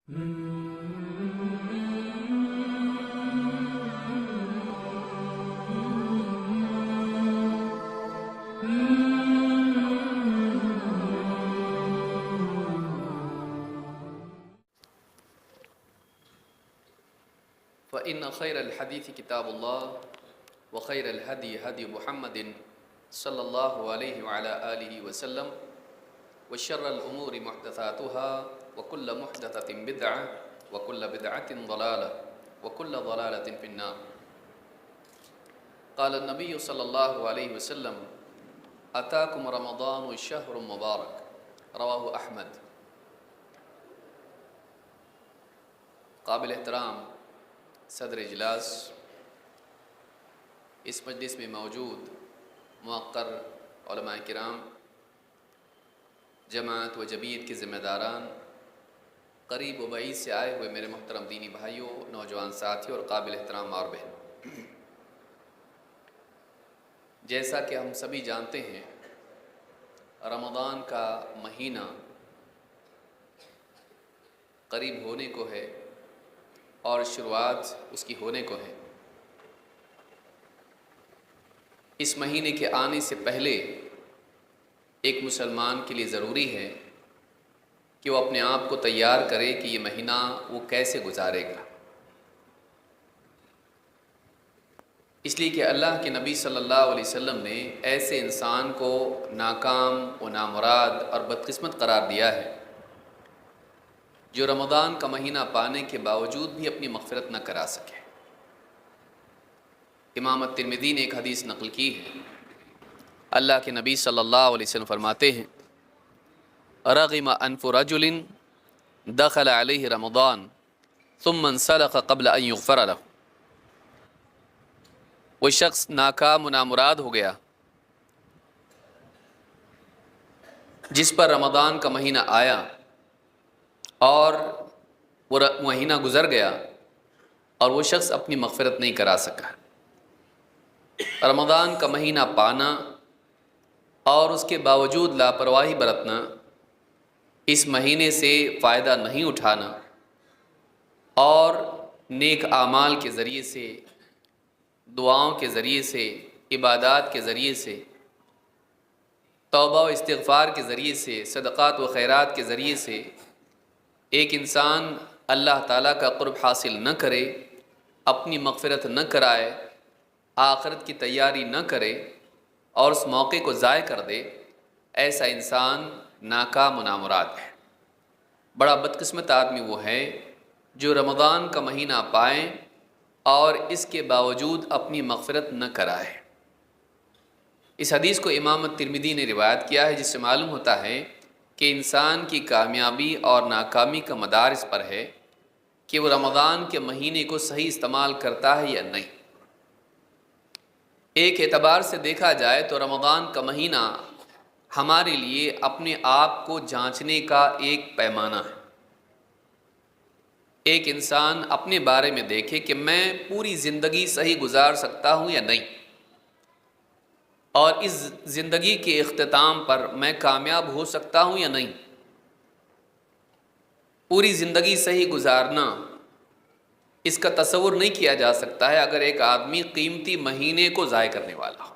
فإن خير الحديث كتاب الله وخير الهدي هدي محمد صلى الله عليه وعلى آله وسلم وشر الأمور محدثاتها وكل محدثة بدعة وكل بدعة ضلالة وكل ضلالة في النار. قال النبي صلى الله عليه وسلم: أتاكم رمضان الشهر المبارك. رواه احمد. قابل احترام صدر اجلاس، اس مجلس میں موجود موقر علماء کرام، جماعت و جبیت کے ذمہ داران، قریب و بعید سے آئے ہوئے میرے محترم دینی بھائیوں، نوجوان ساتھیوں اور قابل احترام ماں اور بہن، جیسا کہ ہم سبھی جانتے ہیں رمضان کا مہینہ قریب ہونے کو ہے اور شروعات اس کی ہونے کو ہے۔ اس مہینے کے آنے سے پہلے ایک مسلمان کے لیے ضروری ہے کہ وہ اپنے آپ کو تیار کرے کہ یہ مہینہ وہ کیسے گزارے گا، اس لیے کہ اللہ کے نبی صلی اللہ علیہ وسلم نے ایسے انسان کو ناکام و نامراد اور بدقسمت قرار دیا ہے جو رمضان کا مہینہ پانے کے باوجود بھی اپنی مغفرت نہ کرا سکے۔ امام الترمذی نے ایک حدیث نقل کی ہے، اللہ کے نبی صلی اللہ علیہ وسلم فرماتے ہیں: رغم انف رجل دخل علیہ رمضان ثم انسلخ قبل ان یغفر له۔ وہ شخص ناکام و نامراد ہو گیا جس پر رمضان کا مہینہ آیا اور وہ مہینہ گزر گیا اور وہ شخص اپنی مغفرت نہیں کرا سکا۔ رمضان کا مہینہ پانا اور اس کے باوجود لاپرواہی برتنا، اس مہینے سے فائدہ نہیں اٹھانا اور نیک اعمال کے ذریعے سے، دعاؤں کے ذریعے سے، عبادات کے ذریعے سے، توبہ و استغفار کے ذریعے سے، صدقات و خیرات کے ذریعے سے ایک انسان اللہ تعالیٰ کا قرب حاصل نہ کرے، اپنی مغفرت نہ کرائے، آخرت کی تیاری نہ کرے اور اس موقع کو ضائع کر دے، ایسا انسان ناکام و نامراد ہے۔ بڑا بدقسمت آدمی وہ ہے جو رمضان کا مہینہ پائے اور اس کے باوجود اپنی مغفرت نہ کرائے۔ اس حدیث کو امام الترمذی نے روایت کیا ہے، جس سے معلوم ہوتا ہے کہ انسان کی کامیابی اور ناکامی کا مدار اس پر ہے کہ وہ رمضان کے مہینے کو صحیح استعمال کرتا ہے یا نہیں۔ ایک اعتبار سے دیکھا جائے تو رمضان کا مہینہ ہمارے لیے اپنے آپ کو جانچنے کا ایک پیمانہ ہے۔ ایک انسان اپنے بارے میں دیکھے کہ میں پوری زندگی صحیح گزار سکتا ہوں یا نہیں، اور اس زندگی کے اختتام پر میں کامیاب ہو سکتا ہوں یا نہیں۔ پوری زندگی صحیح گزارنا، اس کا تصور نہیں کیا جا سکتا ہے اگر ایک آدمی قیمتی مہینے کو ضائع کرنے والا ہو،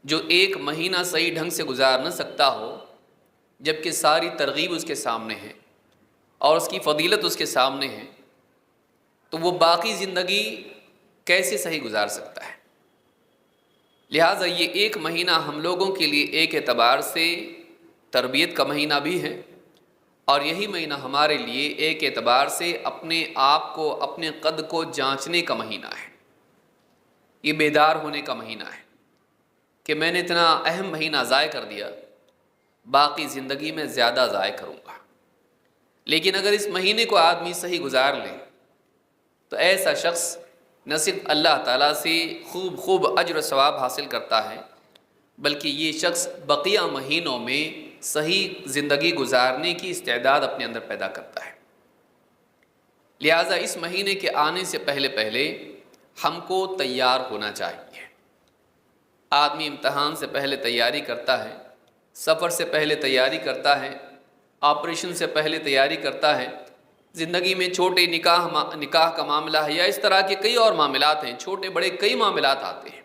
جو ایک مہینہ صحیح ڈھنگ سے گزار نہ سکتا ہو جبکہ ساری ترغیب اس کے سامنے ہے اور اس کی فضیلت اس کے سامنے ہے، تو وہ باقی زندگی کیسے صحیح گزار سکتا ہے؟ لہٰذا یہ ایک مہینہ ہم لوگوں کے لیے ایک اعتبار سے تربیت کا مہینہ بھی ہے، اور یہی مہینہ ہمارے لیے ایک اعتبار سے اپنے آپ کو، اپنے قد کو جانچنے کا مہینہ ہے۔ یہ بیدار ہونے کا مہینہ ہے کہ میں نے اتنا اہم مہینہ ضائع کر دیا، باقی زندگی میں زیادہ ضائع کروں گا۔ لیکن اگر اس مہینے کو آدمی صحیح گزار لے تو ایسا شخص نہ صرف اللہ تعالیٰ سے خوب اجر و ثواب حاصل کرتا ہے، بلکہ یہ شخص بقیہ مہینوں میں صحیح زندگی گزارنے کی استعداد اپنے اندر پیدا کرتا ہے۔ لہٰذا اس مہینے کے آنے سے پہلے ہم کو تیار ہونا چاہیے۔ آدمی امتحان سے پہلے تیاری کرتا ہے، سفر سے پہلے تیاری کرتا ہے، آپریشن سے پہلے تیاری کرتا ہے، زندگی میں چھوٹے نکاح کا معاملہ ہے یا اس طرح کے کئی اور معاملات ہیں، چھوٹے بڑے کئی معاملات آتے ہیں،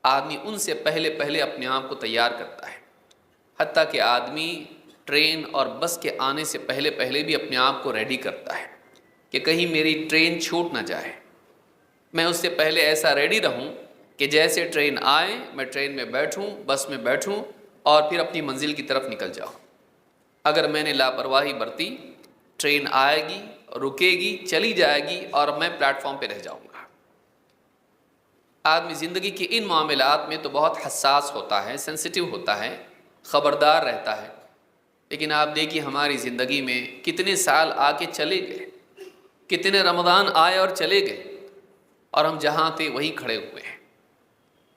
آدمی ان سے پہلے اپنے آپ کو تیار کرتا ہے۔ حتیٰ کہ آدمی ٹرین اور بس کے آنے سے پہلے بھی اپنے آپ کو ریڈی کرتا ہے کہ کہیں میری ٹرین چھوٹ نہ جائے، میں اس سے پہلے ایسا ریڈی رہوں کہ جیسے ٹرین آئے میں ٹرین میں بیٹھوں، بس میں بیٹھوں اور پھر اپنی منزل کی طرف نکل جاؤں۔ اگر میں نے لاپرواہی برتی، ٹرین آئے گی، رکے گی، چلی جائے گی اور میں پلیٹ فارم پہ رہ جاؤں گا۔ آدمی زندگی کے ان معاملات میں تو بہت حساس ہوتا ہے، سینسیٹیو ہوتا ہے، خبردار رہتا ہے، لیکن آپ دیکھیے ہماری زندگی میں کتنے سال آ کے چلے گئے، کتنے رمضان آئے اور چلے گئے، اور ہم جہاں تھے وہیں کھڑے ہوئے ہیں۔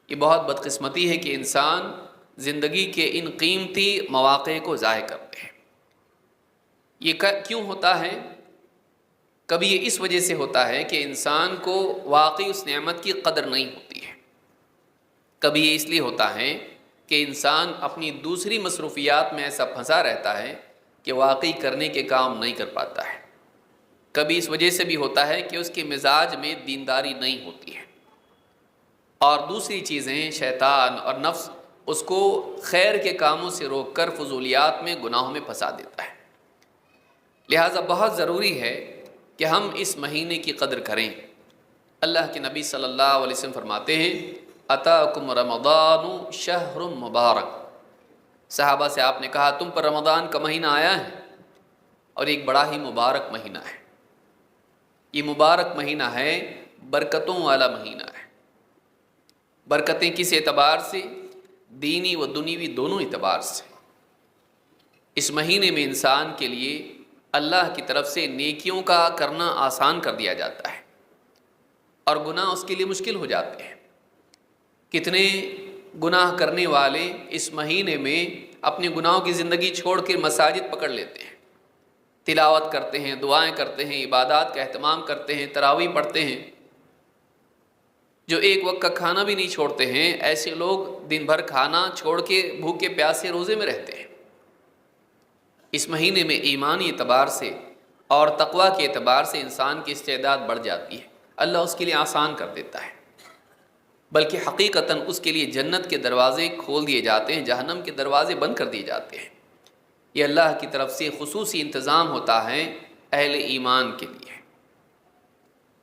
یہ بہت بدقسمتی ہے کہ انسان زندگی کے ان قیمتی مواقع کو ضائع کرتے ہیں۔ یہ کیوں ہوتا ہے؟ کبھی یہ اس وجہ سے ہوتا ہے کہ انسان کو واقعی اس نعمت کی قدر نہیں ہوتی ہے، کبھی یہ اس لیے ہوتا ہے کہ انسان اپنی دوسری مصروفیات میں ایسا پھنسا رہتا ہے کہ واقعی کرنے کے کام نہیں کر پاتا ہے، کبھی اس وجہ سے بھی ہوتا ہے کہ اس کے مزاج میں دینداری نہیں ہوتی ہے، اور دوسری چیزیں شیطان اور نفس اس کو خیر کے کاموں سے روک کر فضولیات میں، گناہوں میں پھنسا دیتا ہے۔ لہٰذا بہت ضروری ہے کہ ہم اس مہینے کی قدر کریں۔ اللہ کے نبی صلی اللہ علیہ وسلم فرماتے ہیں اتاکم رمضان شہر مبارک۔ صحابہ سے آپ نے کہا تم پر رمضان کا مہینہ آیا ہے اور ایک بڑا ہی مبارک مہینہ ہے، یہ مبارک مہینہ ہے، برکتوں والا مہینہ ہے۔ برکتیں کس اعتبار سے؟ دینی و دنیوی دونوں اعتبار سے۔ اس مہینے میں انسان کے لیے اللہ کی طرف سے نیکیوں کا کرنا آسان کر دیا جاتا ہے اور گناہ اس کے لیے مشکل ہو جاتے ہیں۔ کتنے گناہ کرنے والے اس مہینے میں اپنے گناہوں کی زندگی چھوڑ کے مساجد پکڑ لیتے ہیں، تلاوت کرتے ہیں، دعائیں کرتے ہیں، عبادات کا اہتمام کرتے ہیں، تراویح پڑھتے ہیں، جو ایک وقت کا کھانا بھی نہیں چھوڑتے ہیں۔ ایسے لوگ دن بھر کھانا چھوڑ کے بھوکے پیاسے روزے میں رہتے ہیں۔ اس مہینے میں ایمانی اعتبار سے اور تقوی کے اعتبار سے انسان کی استعداد بڑھ جاتی ہے، اللہ اس کے لیے آسان کر دیتا ہے، بلکہ حقیقتاً اس کے لیے جنت کے دروازے کھول دیے جاتے ہیں، جہنم کے دروازے بند کر دیے جاتے ہیں۔ یہ اللہ کی طرف سے خصوصی انتظام ہوتا ہے اہل ایمان کے لیے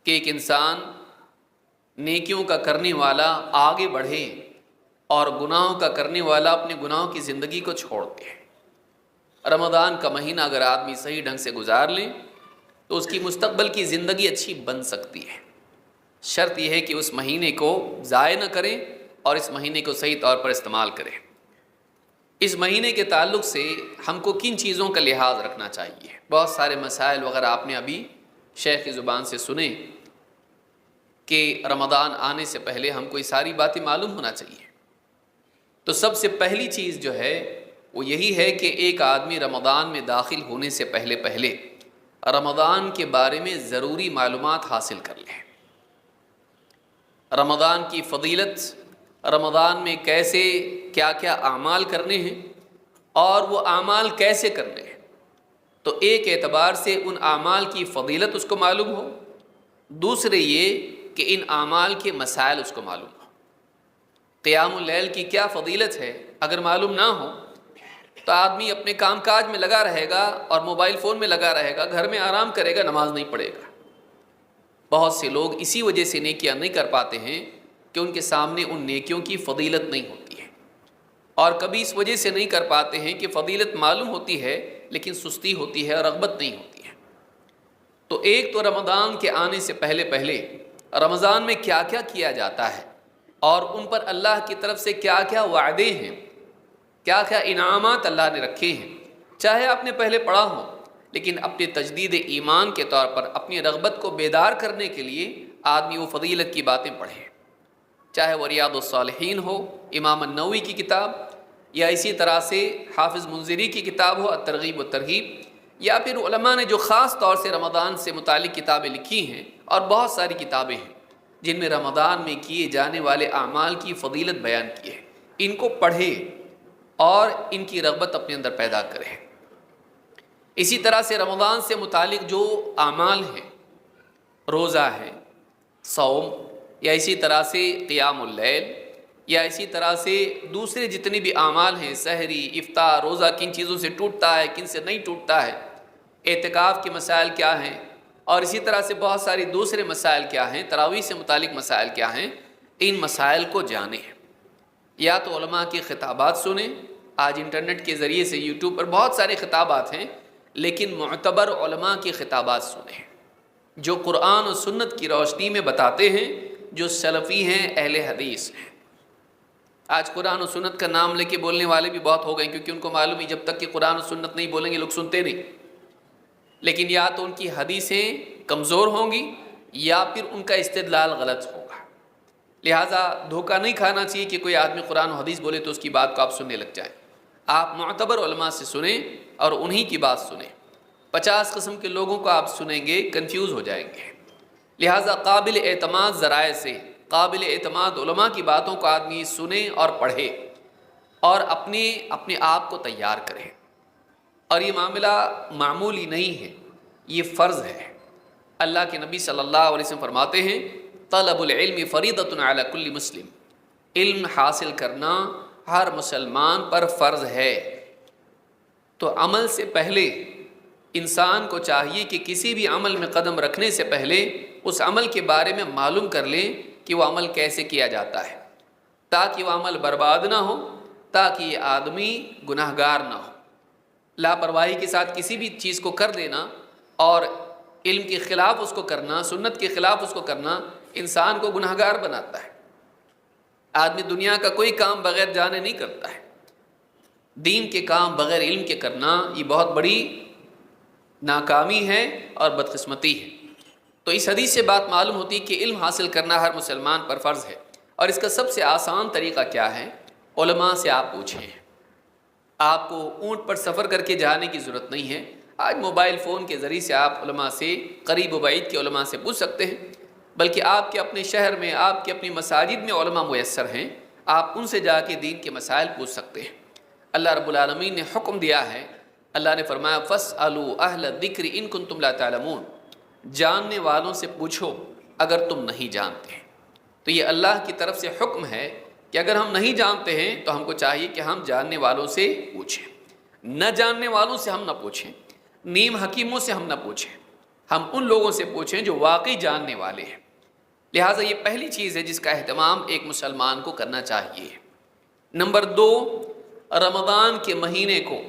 کہ ایک انسان نیکیوں کا کرنے والا آگے بڑھے اور گناہوں کا کرنے والا اپنے گناہوں کی زندگی کو چھوڑ دے۔ رمضان کا مہینہ اگر آدمی صحیح ڈھنگ سے گزار لے تو اس کی مستقبل کی زندگی اچھی بن سکتی ہے۔ شرط یہ ہے کہ اس مہینے کو ضائع نہ کریں اور اس مہینے کو صحیح طور پر استعمال کریں۔ اس مہینے کے تعلق سے ہم کو کن چیزوں کا لحاظ رکھنا چاہیے؟ بہت سارے مسائل وغیرہ آپ نے ابھی شیخ کی زبان سے سنے کہ رمضان آنے سے پہلے ہم کو یہ ساری باتیں معلوم ہونا چاہیے۔ تو سب سے پہلی چیز جو ہے وہ یہی ہے کہ ایک آدمی رمضان میں داخل ہونے سے پہلے رمضان کے بارے میں ضروری معلومات حاصل کر لے۔ رمضان کی فضیلت، رمضان میں کیسے کیا کیا اعمال کرنے ہیں اور وہ اعمال کیسے کرنے ہیں، تو ایک اعتبار سے ان اعمال کی فضیلت اس کو معلوم ہو، دوسرے یہ کہ ان اعمال کے مسائل اس کو معلوم ہو۔ قیام اللیل کی کیا فضیلت ہے اگر معلوم نہ ہو تو آدمی اپنے کام کاج میں لگا رہے گا اور موبائل فون میں لگا رہے گا، گھر میں آرام کرے گا، نماز نہیں پڑھے گا۔ بہت سے لوگ اسی وجہ سے نیکیاں نہیں کر پاتے ہیں کہ ان کے سامنے ان نیکیوں کی فضیلت نہیں ہوتی ہے، اور کبھی اس وجہ سے نہیں کر پاتے ہیں کہ فضیلت معلوم ہوتی ہے لیکن سستی ہوتی ہے اور رغبت نہیں ہوتی ہے۔ تو ایک تو رمضان کے آنے سے پہلے رمضان میں کیا کیا کیا جاتا ہے اور ان پر اللہ کی طرف سے کیا کیا وعدے ہیں، کیا کیا انعامات اللہ نے رکھے ہیں، چاہے آپ نے پہلے پڑھا ہو لیکن اپنے تجدید ایمان کے طور پر اپنی رغبت کو بیدار کرنے کے لیے آدمی وہ فضیلت کی باتیں پڑھے، چاہے وہ ریاض الصالحین ہو، امام النووی کی کتاب، یا اسی طرح سے حافظ منذری کی کتاب ہو الترغیب والترہیب، یا پھر علماء نے جو خاص طور سے رمضان سے متعلق کتابیں لکھی ہیں، اور بہت ساری کتابیں ہیں جن میں رمضان میں کیے جانے والے اعمال کی فضیلت بیان کی ہے، ان کو پڑھے اور ان کی رغبت اپنے اندر پیدا کرے۔ اسی طرح سے رمضان سے متعلق جو اعمال ہیں، روزہ ہے، صوم، یا اسی طرح سے قیام اللیل، یا اسی طرح سے دوسرے جتنے بھی اعمال ہیں، سحری، افطار، روزہ، کن چیزوں سے ٹوٹتا ہے، کن سے نہیں ٹوٹتا ہے، اعتکاف کے مسائل کیا ہیں، اور اسی طرح سے بہت ساری دوسرے مسائل کیا ہیں، تراویح سے متعلق مسائل کیا ہیں، ان مسائل کو جانیں۔ یا تو علماء کے خطابات سنیں، آج انٹرنیٹ کے ذریعے سے یوٹیوب پر بہت سارے خطابات ہیں، لیکن معتبر علماء کے خطابات سنیں جو قرآن و سنت کی روشنی میں بتاتے ہیں، جو سلفی ہیں، اہل حدیث ہیں۔ آج قرآن و سنت کا نام لے کے بولنے والے بھی بہت ہو گئے، کیونکہ ان کو معلوم ہے جب تک کہ قرآن و سنت نہیں بولیں گے لوگ سنتے نہیں۔ لیکن یا تو ان کی حدیثیں کمزور ہوں گی یا پھر ان کا استدلال غلط ہوگا، لہٰذا دھوکہ نہیں کھانا چاہیے کہ کوئی آدمی قرآن و حدیث بولے تو اس کی بات کو آپ سننے لگ جائیں۔ آپ معتبر علماء سے سنیں اور انہی کی بات سنیں۔ 50 قسم کے لوگوں کو آپ سنیں گے، کنفیوز ہو جائیں گے۔ لہٰذا قابل اعتماد ذرائع سے، قابل اعتماد علماء کی باتوں کو آدمی سنے اور پڑھے اور اپنے آپ کو تیار کرے۔ اور یہ معاملہ معمولی نہیں ہے، یہ فرض ہے۔ اللہ کے نبی صلی اللہ علیہ وسلم فرماتے ہیں، طلب العلم فریضۃ علی کل مسلم، علم حاصل کرنا ہر مسلمان پر فرض ہے۔ تو عمل سے پہلے انسان کو چاہیے کہ کسی بھی عمل میں قدم رکھنے سے پہلے اس عمل کے بارے میں معلوم کر لیں کہ وہ عمل کیسے کیا جاتا ہے، تاکہ وہ عمل برباد نہ ہو، تاکہ یہ آدمی گناہگار نہ ہو۔ لاپرواہی کے ساتھ کسی بھی چیز کو کر دینا اور علم کے خلاف اس کو کرنا، سنت کے خلاف اس کو کرنا، انسان کو گناہگار بناتا ہے۔ آدمی دنیا کا کوئی کام بغیر جانے نہیں کرتا ہے، دین کے کام بغیر علم کے کرنا یہ بہت بڑی ناکامی ہے اور بدقسمتی ہے۔ تو اس حدیث سے بات معلوم ہوتی ہے کہ علم حاصل کرنا ہر مسلمان پر فرض ہے۔ اور اس کا سب سے آسان طریقہ کیا ہے؟ علماء سے آپ پوچھیں۔ آپ کو اونٹ پر سفر کر کے جانے کی ضرورت نہیں ہے، آج موبائل فون کے ذریعے سے آپ علماء سے، قریب و بعید کے علماء سے پوچھ سکتے ہیں، بلکہ آپ کے اپنے شہر میں، آپ کے اپنی مساجد میں علماء میسر ہیں، آپ ان سے جا کے دین کے مسائل پوچھ سکتے ہیں۔ اللہ رب العالمین نے حکم دیا ہے، اللہ نے فرمایا فَاسْأَلُوا أَهْلَ الذِّكْرِ إِن كُنتُمْ لَا تَعْلَمُونَ، جاننے والوں سے پوچھو اگر تم نہیں جانتے۔ تو یہ اللہ کی طرف سے حکم ہے کہ اگر ہم نہیں جانتے ہیں تو ہم کو چاہیے کہ ہم جاننے والوں سے پوچھیں، نہ جاننے والوں سے ہم نہ پوچھیں، نیم حکیموں سے ہم نہ پوچھیں، ہم ان لوگوں سے پوچھیں جو واقعی جاننے والے ہیں۔ لہٰذا یہ پہلی چیز ہے جس کا اہتمام ایک مسلمان کو کرنا چاہیے۔ نمبر 2، رمضان کے مہینے کو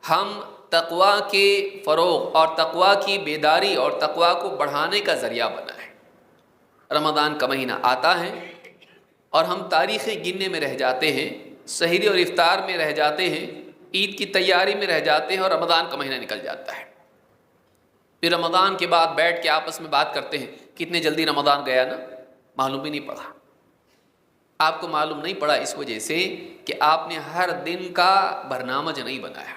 ہم تقویٰ کے فروغ اور تقویٰ کی بیداری اور تقویٰ کو بڑھانے کا ذریعہ بنائیں۔ رمضان کا مہینہ آتا ہے اور ہم تاریخیں گننے میں رہ جاتے ہیں، سحری اور افطار میں رہ جاتے ہیں، عید کی تیاری میں رہ جاتے ہیں اور رمضان کا مہینہ نکل جاتا ہے۔ پھر رمضان کے بعد بیٹھ کے آپس میں بات کرتے ہیں، کتنے جلدی رمضان گیا نا، معلوم ہی نہیں پڑا۔ آپ کو معلوم نہیں پڑا اس وجہ سے کہ آپ نے ہر دن کا برنامج نہیں بنایا،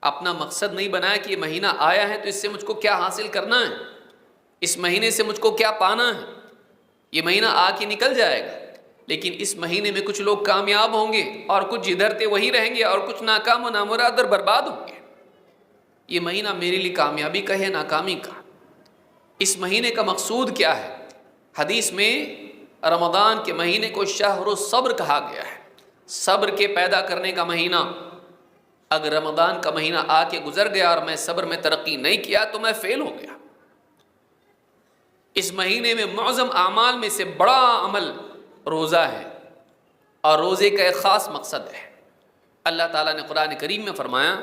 اپنا مقصد نہیں بنایا کہ یہ مہینہ آیا ہے تو اس سے مجھ کو کیا حاصل کرنا ہے، اس مہینے سے مجھ کو کیا پانا ہے۔ یہ مہینہ آ کے نکل جائے گا، لیکن اس مہینے میں کچھ لوگ کامیاب ہوں گے اور کچھ جدھر تھے وہی رہیں گے اور کچھ ناکام و نامراد اور برباد ہوں گے۔ یہ مہینہ میرے لیے کامیابی کا ہے، ناکامی کا؟ اس مہینے کا مقصود کیا ہے؟ حدیث میں رمضان کے مہینے کو شہر الصبر کہا گیا ہے، صبر کے پیدا کرنے کا مہینہ۔ اگر رمضان کا مہینہ آ کے گزر گیا اور میں صبر میں ترقی نہیں کیا تو میں فیل ہو گیا۔ اس مہینے میں معظم اعمال میں سے بڑا عمل روزہ ہے، اور روزے کا ایک خاص مقصد ہے۔ اللہ تعالیٰ نے قرآن کریم میں فرمایا،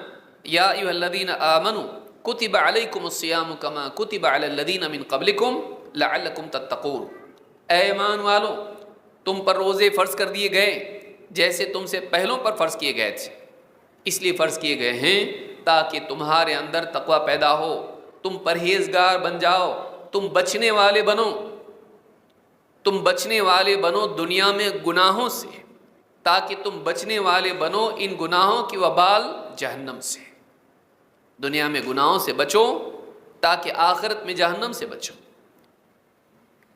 یا ایھا الذین آمنوا کتب علیکم الصیام کما کتب علی الذین من قبلکم لعلکم تتقون، اے ایمان والو تم پر روزے فرض کر دیے گئے جیسے تم سے پہلوں پر فرض کیے گئے تھے، اس لیے فرض کیے گئے ہیں تاکہ تمہارے اندر تقوی پیدا ہو، تم پرہیزگار بن جاؤ، تم بچنے والے بنو، تم بچنے والے بنو دنیا میں گناہوں سے، تاکہ تم بچنے والے بنو ان گناہوں کی وبال جہنم سے۔ دنیا میں گناہوں سے بچو تاکہ آخرت میں جہنم سے بچو۔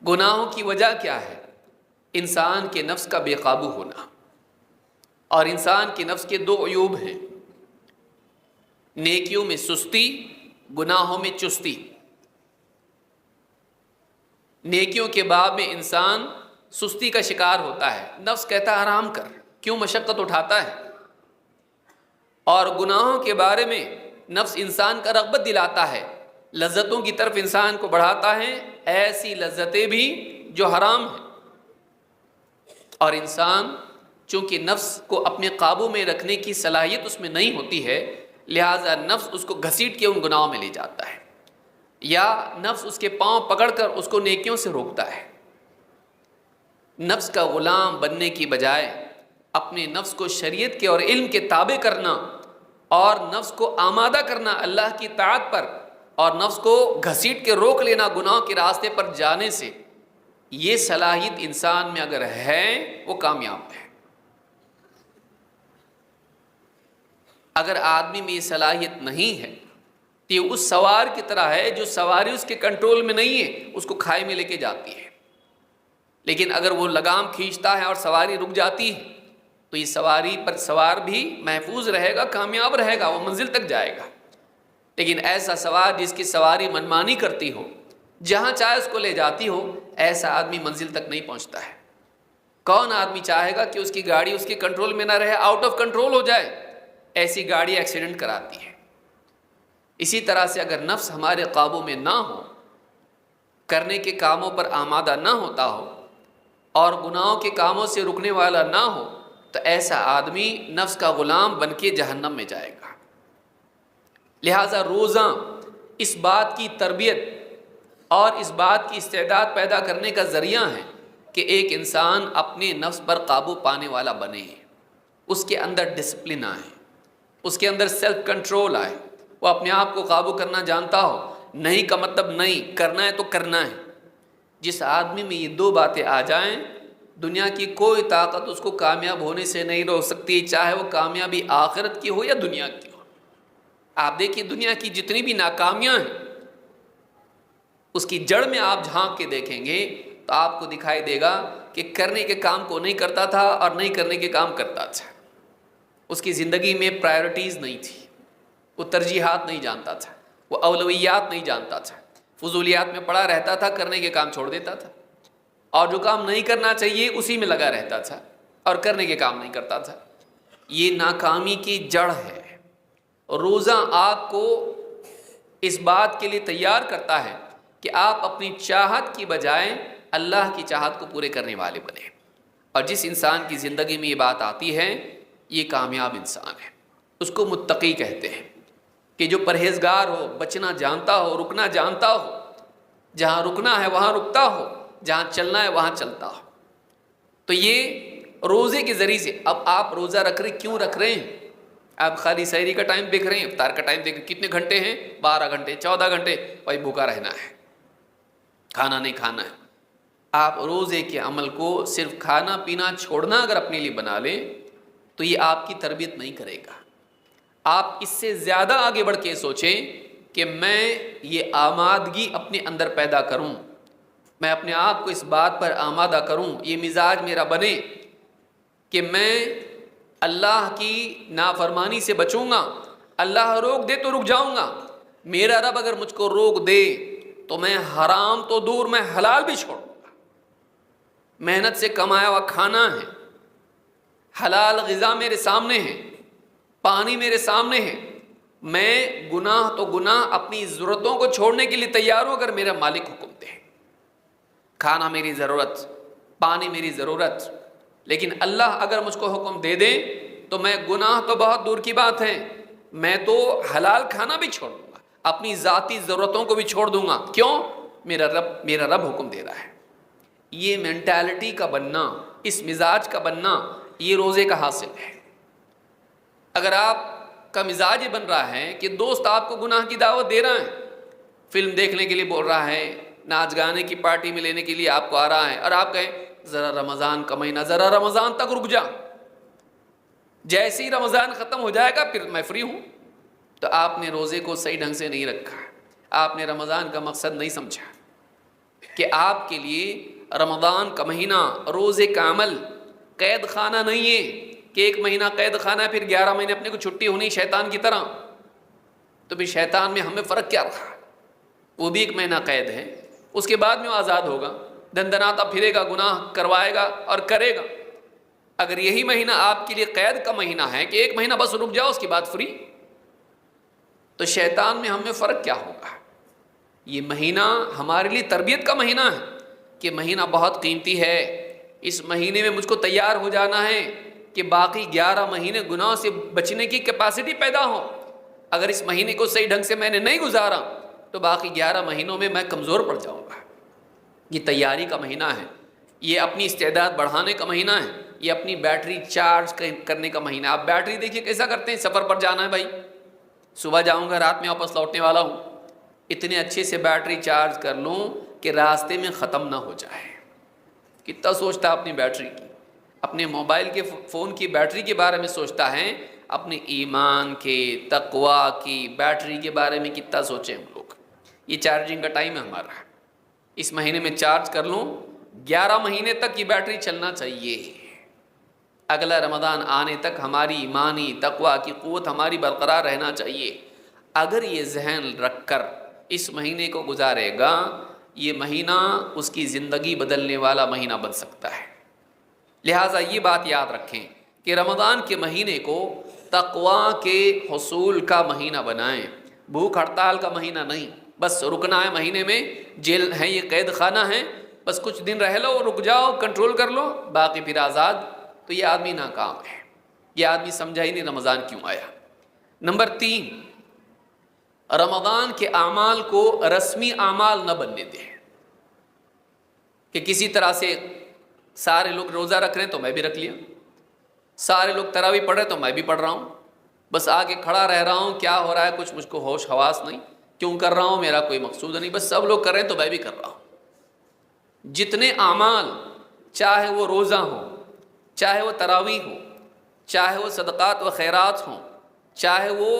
گناہوں کی وجہ کیا ہے؟ انسان کے نفس کا بے قابو ہونا، اور انسان کے نفس کے 2 عیوب ہیں۔ نیکیوں میں سستی، گناہوں میں چستی۔ نیکیوں کے باب میں انسان سستی کا شکار ہوتا ہے، نفس کہتا ہے آرام کر، کیوں مشقت اٹھاتا ہے، اور گناہوں کے بارے میں نفس انسان کا رغبت دلاتا ہے، لذتوں کی طرف انسان کو بڑھاتا ہے، ایسی لذتیں بھی جو حرام ہیں، اور انسان چونکہ نفس کو اپنے قابو میں رکھنے کی صلاحیت اس میں نہیں ہوتی ہے، لہٰذا نفس اس کو گھسیٹ کے ان گناہوں میں لے جاتا ہے، یا نفس اس کے پاؤں پکڑ کر اس کو نیکیوں سے روکتا ہے۔ نفس کا غلام بننے کی بجائے اپنے نفس کو شریعت کے اور علم کے تابع کرنا اور نفس کو آمادہ کرنا اللہ کی طاعت پر، اور نفس کو گھسیٹ کے روک لینا گناہوں کے راستے پر جانے سے، یہ صلاحیت انسان میں اگر ہے وہ کامیاب ہے۔ اگر آدمی میں یہ صلاحیت نہیں ہے تو یہ اس سوار کی طرح ہے جو سواری اس کے کنٹرول میں نہیں ہے، اس کو کھائی میں لے کے جاتی ہے، لیکن اگر وہ لگام کھینچتا ہے اور سواری رک جاتی ہے تو یہ سواری پر سوار بھی محفوظ رہے گا، کامیاب رہے گا، وہ منزل تک جائے گا۔ لیکن ایسا سوار جس کی سواری منمانی کرتی ہو، جہاں چاہے اس کو لے جاتی ہو، ایسا آدمی منزل تک نہیں پہنچتا ہے۔ کون آدمی چاہے گا کہ اس کی گاڑی اس کے کنٹرول میں نہ رہے، آؤٹ آف کنٹرول ہو جائے؟ ایسی گاڑی ایکسیڈنٹ کراتی ہے۔ اسی طرح سے اگر نفس ہمارے قابو میں نہ ہو، کرنے کے کاموں پر آمادہ نہ ہوتا ہو اور گناہوں کے کاموں سے رکنے والا نہ ہو، تو ایسا آدمی نفس کا غلام بن کے جہنم میں جائے گا۔ لہٰذا روزاں اس بات کی تربیت اور اس بات کی استعداد پیدا کرنے کا ذریعہ ہے کہ ایک انسان اپنے نفس پر قابو پانے والا بنے، اس کے اندر ڈسپلن آئے، اس کے اندر سیلف کنٹرول آئے، وہ اپنے آپ کو قابو کرنا جانتا ہو، نہیں کا مطلب نہیں، کرنا ہے تو کرنا ہے۔ جس آدمی میں یہ دو باتیں آ جائیں، دنیا کی کوئی طاقت اس کو کامیاب ہونے سے نہیں روک سکتی، چاہے وہ کامیابی آخرت کی ہو یا دنیا کی ہو۔ آپ دیکھیے دنیا کی جتنی بھی ناکامیاں ہیں، اس کی جڑ میں آپ جھانک کے دیکھیں گے تو آپ کو دکھائی دے گا کہ کرنے کے کام کو نہیں کرتا تھا اور نہیں کرنے کے کام کرتا تھا۔ اس کی زندگی میں پرائرٹیز نہیں تھی، وہ ترجیحات نہیں جانتا تھا، وہ اولویات نہیں جانتا تھا، فضولیات میں پڑا رہتا تھا، کرنے کے کام چھوڑ دیتا تھا، اور جو کام نہیں کرنا چاہیے اسی میں لگا رہتا تھا اور کرنے کے کام نہیں کرتا تھا۔ یہ ناکامی کی جڑ ہے۔ روزہ آپ کو اس بات کے لیے تیار کرتا ہے کہ آپ اپنی چاہت کی بجائے اللہ کی چاہت کو پورے کرنے والے بنیں، اور جس انسان کی زندگی میں یہ بات آتی ہے یہ کامیاب انسان ہے۔ اس کو متقی کہتے ہیں کہ جو پرہیزگار ہو، بچنا جانتا ہو، رکنا جانتا ہو، جہاں رکنا ہے وہاں رکتا ہو، جہاں چلنا ہے وہاں چلتا ہو۔ تو یہ روزے کے ذریعے سے، اب آپ روزہ رکھ رہے کیوں رکھ رہے ہیں؟ آپ خالی سحری کا ٹائم دیکھ رہے ہیں، افطار کا ٹائم دیکھ رہے ہیں، کتنے گھنٹے ہیں؟ 12 گھنٹے 14 گھنٹے، بھائی بھوکا رہنا ہے، کھانا نہیں کھانا ہے۔ آپ روزے کے عمل کو صرف کھانا پینا چھوڑنا اگر اپنے لیے بنا لیں تو یہ آپ کی تربیت نہیں کرے گا۔ آپ اس سے زیادہ آگے بڑھ کے سوچیں کہ میں یہ آمادگی اپنے اندر پیدا کروں، میں اپنے آپ کو اس بات پر آمادہ کروں، یہ مزاج میرا بنے کہ میں اللہ کی نافرمانی سے بچوں گا، اللہ روک دے تو رک جاؤں گا، میرا رب اگر مجھ کو روک دے تو میں حرام تو دور میں حلال بھی چھوڑوں گا۔ محنت سے کمایا ہوا کھانا ہے، حلال غذا میرے سامنے ہے، پانی میرے سامنے ہے، میں گناہ تو گناہ اپنی ضرورتوں کو چھوڑنے کے لیے تیار ہوں اگر میرا مالک حکم دے۔ کھانا میری ضرورت، پانی میری ضرورت، لیکن اللہ اگر مجھ کو حکم دے دے تو میں گناہ تو بہت دور کی بات ہے، میں تو حلال کھانا بھی چھوڑ دوں گا، اپنی ذاتی ضرورتوں کو بھی چھوڑ دوں گا۔ کیوں؟ میرا رب حکم دے رہا ہے۔ یہ مینٹالٹی کا بننا، اس مزاج کا بننا، یہ روزے کا حاصل ہے۔ اگر آپ کا مزاج یہ بن رہا ہے کہ دوست آپ کو گناہ کی دعوت دے رہا ہے، فلم دیکھنے کے لیے بول رہا ہے، ناچ گانے کی پارٹی میں لینے کے لیے آپ کو آ رہا ہے، اور آپ کہیں ذرا رمضان کا مہینہ، ذرا رمضان تک رک جا، جیسے ہی رمضان ختم ہو جائے گا پھر میں فری ہوں، تو آپ نے روزے کو صحیح ڈھنگ سے نہیں رکھا، آپ نے رمضان کا مقصد نہیں سمجھا کہ آپ کے لیے رمضان کا مہینہ روزے کا عمل قید خانہ نہیں ہے کہ ایک مہینہ قید خانہ ہے پھر 11 مہینے اپنے کو چھٹی ہونی شیطان کی طرح۔ تو پھر شیطان میں ہمیں فرق کیا رہا؟ وہ بھی ایک مہینہ قید ہے، اس کے بعد میں وہ آزاد ہوگا، دندناتا پھرے گا، گناہ کروائے گا اور کرے گا۔ اگر یہی مہینہ آپ کے لیے قید کا مہینہ ہے کہ ایک مہینہ بس رک جاؤ اس کے بعد فری، تو شیطان میں ہم میں فرق کیا ہوگا؟ یہ مہینہ ہمارے لیے تربیت کا مہینہ ہے کہ مہینہ بہت قیمتی ہے، اس مہینے میں مجھ کو تیار ہو جانا ہے کہ باقی 11 مہینے گناہوں سے بچنے کی کیپیسٹی پیدا ہو۔ اگر اس مہینے کو صحیح ڈھنگ سے میں نے نہیں گزارا تو باقی 11 مہینوں میں کمزور پڑ جاؤں گا۔ یہ تیاری کا مہینہ ہے، یہ اپنی استعداد بڑھانے کا مہینہ ہے، یہ اپنی بیٹری چارج کرنے کا مہینہ ہے۔ آپ بیٹری دیکھیے کیسا کرتے ہیں، سفر پر جانا ہے بھائی، صبح جاؤں گا رات میں واپس لوٹنے والا ہوں، اتنے اچھے سے بیٹری چارج کر لوں کہ راستے میں ختم نہ ہو جائے۔ کتنا سوچتا ہے اپنی بیٹری کی، اپنے موبائل کے فون کی بیٹری کے بارے میں سوچتا ہے، اپنے ایمان کے تقوی کی بیٹری کے بارے میں کتنا سوچیں ہم لوگ۔ یہ چارجنگ کا ٹائم ہے ہمارا، اس مہینے میں چارج کر لوں، 11 مہینے تک یہ بیٹری چلنا چاہیے، اگلا رمضان آنے تک ہماری ایمانی تقوی کی قوت ہماری برقرار رہنا چاہیے۔ اگر یہ ذہن رکھ کر اس مہینے کو گزارے گا، یہ مہینہ اس کی زندگی بدلنے والا مہینہ بن سکتا ہے۔ لہٰذا یہ بات یاد رکھیں کہ رمضان کے مہینے کو تقوی کے حصول کا مہینہ بنائیں، بھوک ہڑتال کا مہینہ نہیں، بس رکنا ہے مہینے میں، جیل ہے یہ قید خانہ ہے، بس کچھ دن رہ لو، رک جاؤ، کنٹرول کر لو، باقی پھر آزاد۔ تو یہ آدمی ناکام ہے، یہ آدمی سمجھا ہی نہیں رمضان کیوں آیا۔ نمبر 3، رمضان کے اعمال کو رسمی اعمال نہ بننے دیں کہ کسی طرح سے سارے لوگ روزہ رکھ رہے ہیں تو میں بھی رکھ لیا، سارے لوگ تراویح پڑھ رہے ہیں تو میں بھی پڑھ رہا ہوں، بس آگے کھڑا رہ رہا ہوں، کیا ہو رہا ہے کچھ مجھ کو ہوش حواس نہیں، کیوں کر رہا ہوں میرا کوئی مقصود نہیں، بس سب لوگ کر رہے ہیں تو میں بھی کر رہا ہوں۔ جتنے اعمال، چاہے وہ روزہ ہو، چاہے وہ تراویح ہو، چاہے وہ صدقات و خیرات ہوں، چاہے وہ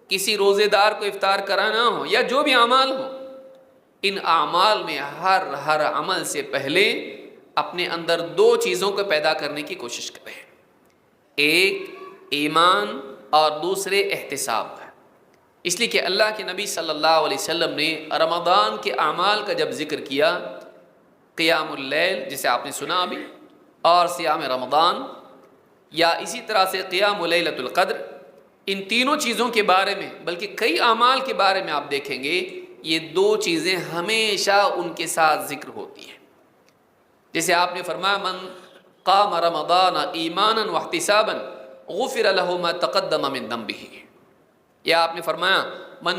کسی روزے دار کو افطار کرانا ہو، یا جو بھی اعمال ہوں، ان اعمال میں ہر عمل سے پہلے اپنے اندر 2 چیزوں کو پیدا کرنے کی کوشش کریں، ایک ایمان اور دوسرے احتساب۔ اس لیے کہ اللہ کے نبی صلی اللہ علیہ وسلم نے رمضان کے اعمال کا جب ذکر کیا، قیام اللیل جسے آپ نے سنا ابھی، اور صیام رمضان، یا اسی طرح سے قیام لیلۃ القدر، ان تینوں چیزوں کے بارے میں، بلکہ کئی اعمال کے بارے میں آپ دیکھیں گے یہ 2 چیزیں ہمیشہ ان کے ساتھ ذکر ہوتی ہیں۔ جیسے آپ نے فرمایا من قام رمضان ایمانا واحتسابا غفر له ما تقدم من ذنبه، یا آپ نے فرمایا من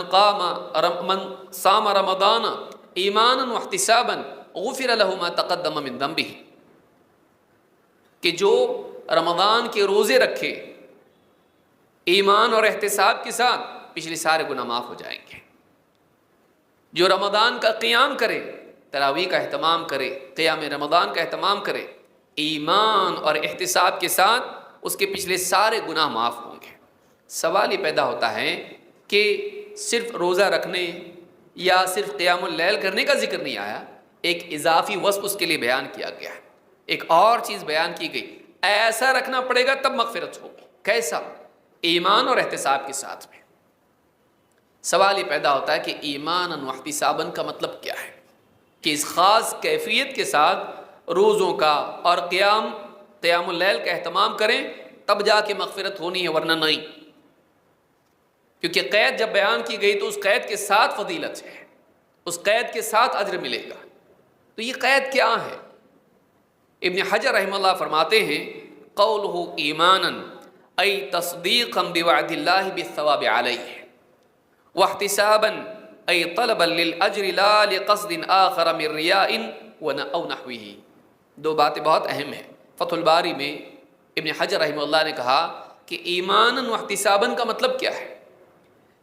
صام رمضان ایمانا واحتسابا غفر له ما تقدم من ذنبه، کہ جو رمضان کے روزے رکھے ایمان اور احتساب کے ساتھ، پچھلے سارے گناہ معاف ہو جائیں گے۔ جو رمضان کا قیام کرے، تراویح کا اہتمام کرے، قیام رمضان کا اہتمام کرے ایمان اور احتساب کے ساتھ، اس کے پچھلے سارے گناہ معاف ہوں گے۔ سوال یہ پیدا ہوتا ہے کہ صرف روزہ رکھنے یا صرف قیام اللیل کرنے کا ذکر نہیں آیا، ایک اضافی وصف اس کے لیے بیان کیا گیا ہے، ایک اور چیز بیان کی گئی، ایسا رکھنا پڑے گا تب مغفرت ہوگی۔ کیسا؟ ایمان اور احتساب کے ساتھ میں۔ سوال یہ پیدا ہوتا ہے کہ ایمانا واحتسابا کا مطلب کیا ہے، کہ اس خاص کیفیت کے ساتھ روزوں کا اور قیام اللیل کا اہتمام کریں تب جا کے مغفرت ہونی ہے، ورنہ نہیں۔ کیونکہ قید جب بیان کی گئی تو اس قید کے ساتھ فضیلت ہے، اس قید کے ساتھ اجر ملے گا۔ تو یہ قید کیا ہے؟ ابن حجر رحمہ اللہ فرماتے ہیں قولہ ایمانا ای تصدیقا بوعد اللہ بالثواب علیہ، واحتسابا ای طلبا للاجر لا لقصد آخر من ریاء او نحوہ۔ 2 باتیں بہت اہم ہیں۔ فتح الباری میں ابن حجر رحمہ اللہ نے کہا کہ ایمانا واحتسابا کا مطلب کیا ہے؟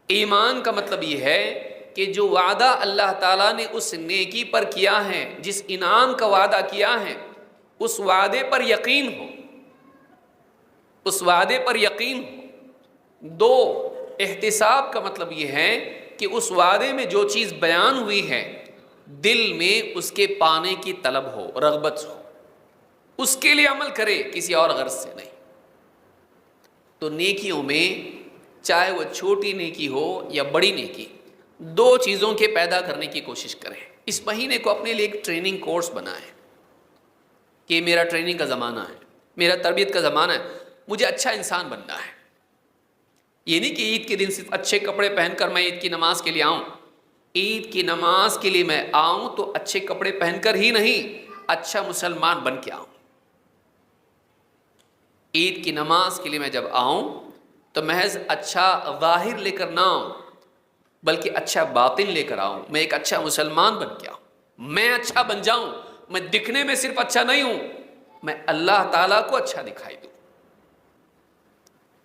ایمان کا مطلب یہ ہے کہ جو وعدہ اللہ تعالیٰ نے اس نیکی پر کیا ہے، جس انعام کا وعدہ کیا ہے، اس وعدے پر یقین ہو، اس وعدے پر یقین ہو۔ 2، احتساب کا مطلب یہ ہے کہ اس وعدے میں جو چیز بیان ہوئی ہے دل میں اس کے پانے کی طلب ہو، رغبت ہو، اس کے لیے عمل کرے، کسی اور غرض سے نہیں۔ تو نیکیوں میں چاہے وہ چھوٹی نیکی ہو یا بڑی نیکی، دو چیزوں کے پیدا کرنے کی کوشش کریں۔ اس مہینے کو اپنے لیے ایک ٹریننگ کورس بنائیں کہ میرا ٹریننگ کا زمانہ ہے، میرا تربیت کا زمانہ ہے، مجھے اچھا انسان بننا ہے۔ یہ نہیں کہ عید کے دن صرف اچھے کپڑے پہن کر میں عید کی نماز کے لیے آؤں۔ عید کی نماز کے لیے میں آؤں تو اچھے کپڑے پہن کر ہی نہیں، اچھا مسلمان بن کے آؤں۔ عید کی نماز کے لیے میں جب آؤں تو محض اچھا ظاہر لے کر نہ آؤں، بلکہ اچھا باطن لے کر آؤں، میں ایک اچھا مسلمان بن کے آؤں، میں اچھا بن جاؤں، میں دکھنے میں صرف اچھا نہیں ہوں، میں اللہ تعالیٰ کو اچھا دکھائی دوں۔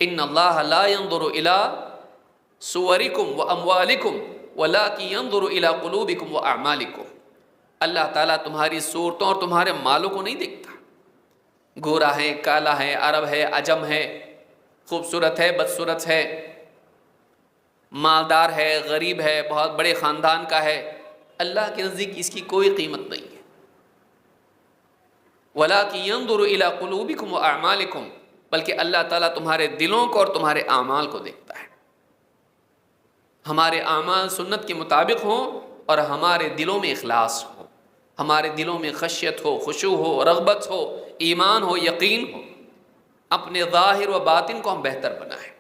ان اللہ لا ينظر الى صورکم و اموالکم ولکن ينظر الى قلوبکم و اعمالکم۔ اللہ تعالیٰ تمہاری صورتوں اور تمہارے مالوں کو نہیں دیکھتا، گورا ہے، کالا ہے، عرب ہے، عجم ہے، خوبصورت ہے، بدصورت ہے، مالدار ہے، غریب ہے، بہت بڑے خاندان کا ہے، اللہ کے نزدیک اس کی کوئی قیمت نہیں ہے۔ وَلَٰكِن يَنظُرُ إِلَىٰ قُلُوبِكُمْ وَأَعْمَالِكُمْ، بلکہ اللہ تعالیٰ تمہارے دلوں کو اور تمہارے اعمال کو دیکھتا ہے۔ ہمارے اعمال سنت کے مطابق ہوں اور ہمارے دلوں میں اخلاص ہو، ہمارے دلوں میں خشیت ہو، خشوع ہو، رغبت ہو، ایمان ہو، یقین ہو، اپنے ظاہر و باطن کو ہم بہتر بنائیں۔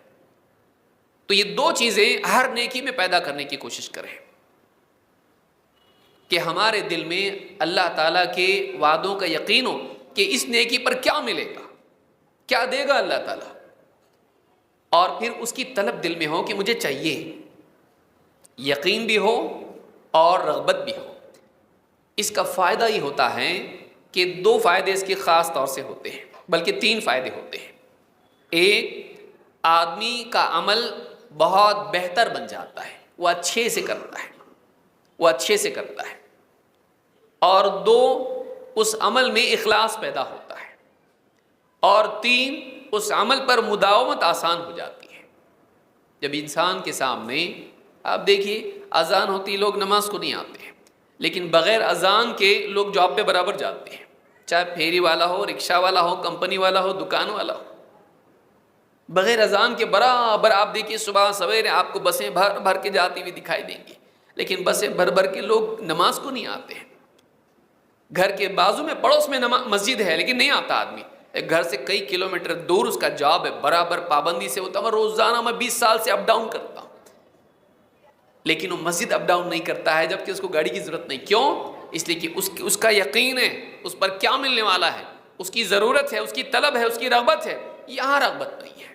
تو یہ دو چیزیں ہر نیکی میں پیدا کرنے کی کوشش کریں کہ ہمارے دل میں اللہ تعالیٰ کے وعدوں کا یقین ہو کہ اس نیکی پر کیا ملے گا، کیا دے گا اللہ تعالیٰ، اور پھر اس کی طلب دل میں ہو کہ مجھے چاہیے، یقین بھی ہو اور رغبت بھی ہو۔ اس کا فائدہ یہ ہوتا ہے کہ دو فائدے اس کے خاص طور سے ہوتے ہیں، بلکہ تین فائدے ہوتے ہیں۔ ایک، آدمی کا عمل بہت بہتر بن جاتا ہے، وہ اچھے سے کرتا ہے، وہ اچھے سے کرتا ہے۔ اور دو، اس عمل میں اخلاص پیدا ہوتا ہے۔ اور تین، اس عمل پر مداومت آسان ہو جاتی ہے۔ جب انسان کے سامنے آپ دیکھیے اذان ہوتی، لوگ نماز کو نہیں آتے ہیں، لیکن بغیر اذان کے لوگ جاب پہ برابر جاتے ہیں، چاہے پھیری والا ہو، رکشہ والا ہو، کمپنی والا ہو، دکان والا ہو، بغیر اذان کے برابر آپ دیکھیے صبح سویرے آپ کو بسیں بھر بھر کے جاتی ہوئی دکھائی دیں گی، لیکن بسیں بھر بھر کے لوگ نماز کو نہیں آتے ہیں۔ گھر کے بازو میں پڑوس میں مسجد ہے لیکن نہیں آتا آدمی، ایک گھر سے کئی کلومیٹر دور اس کا جاب ہے، برابر پابندی سے ہوتا ہے۔ روزانہ میں 20 سال سے اپ ڈاؤن کرتا ہوں، لیکن وہ مسجد اپ ڈاؤن نہیں کرتا ہے جبکہ اس کو گاڑی کی ضرورت نہیں۔ کیوں؟ اس لیے کہ اس کا یقین ہے اس پر کیا ملنے والا ہے، اس کی ضرورت ہے، اس کی طلب ہے، اس کی رغبت ہے۔ یہاں رغبت نہیں ہے۔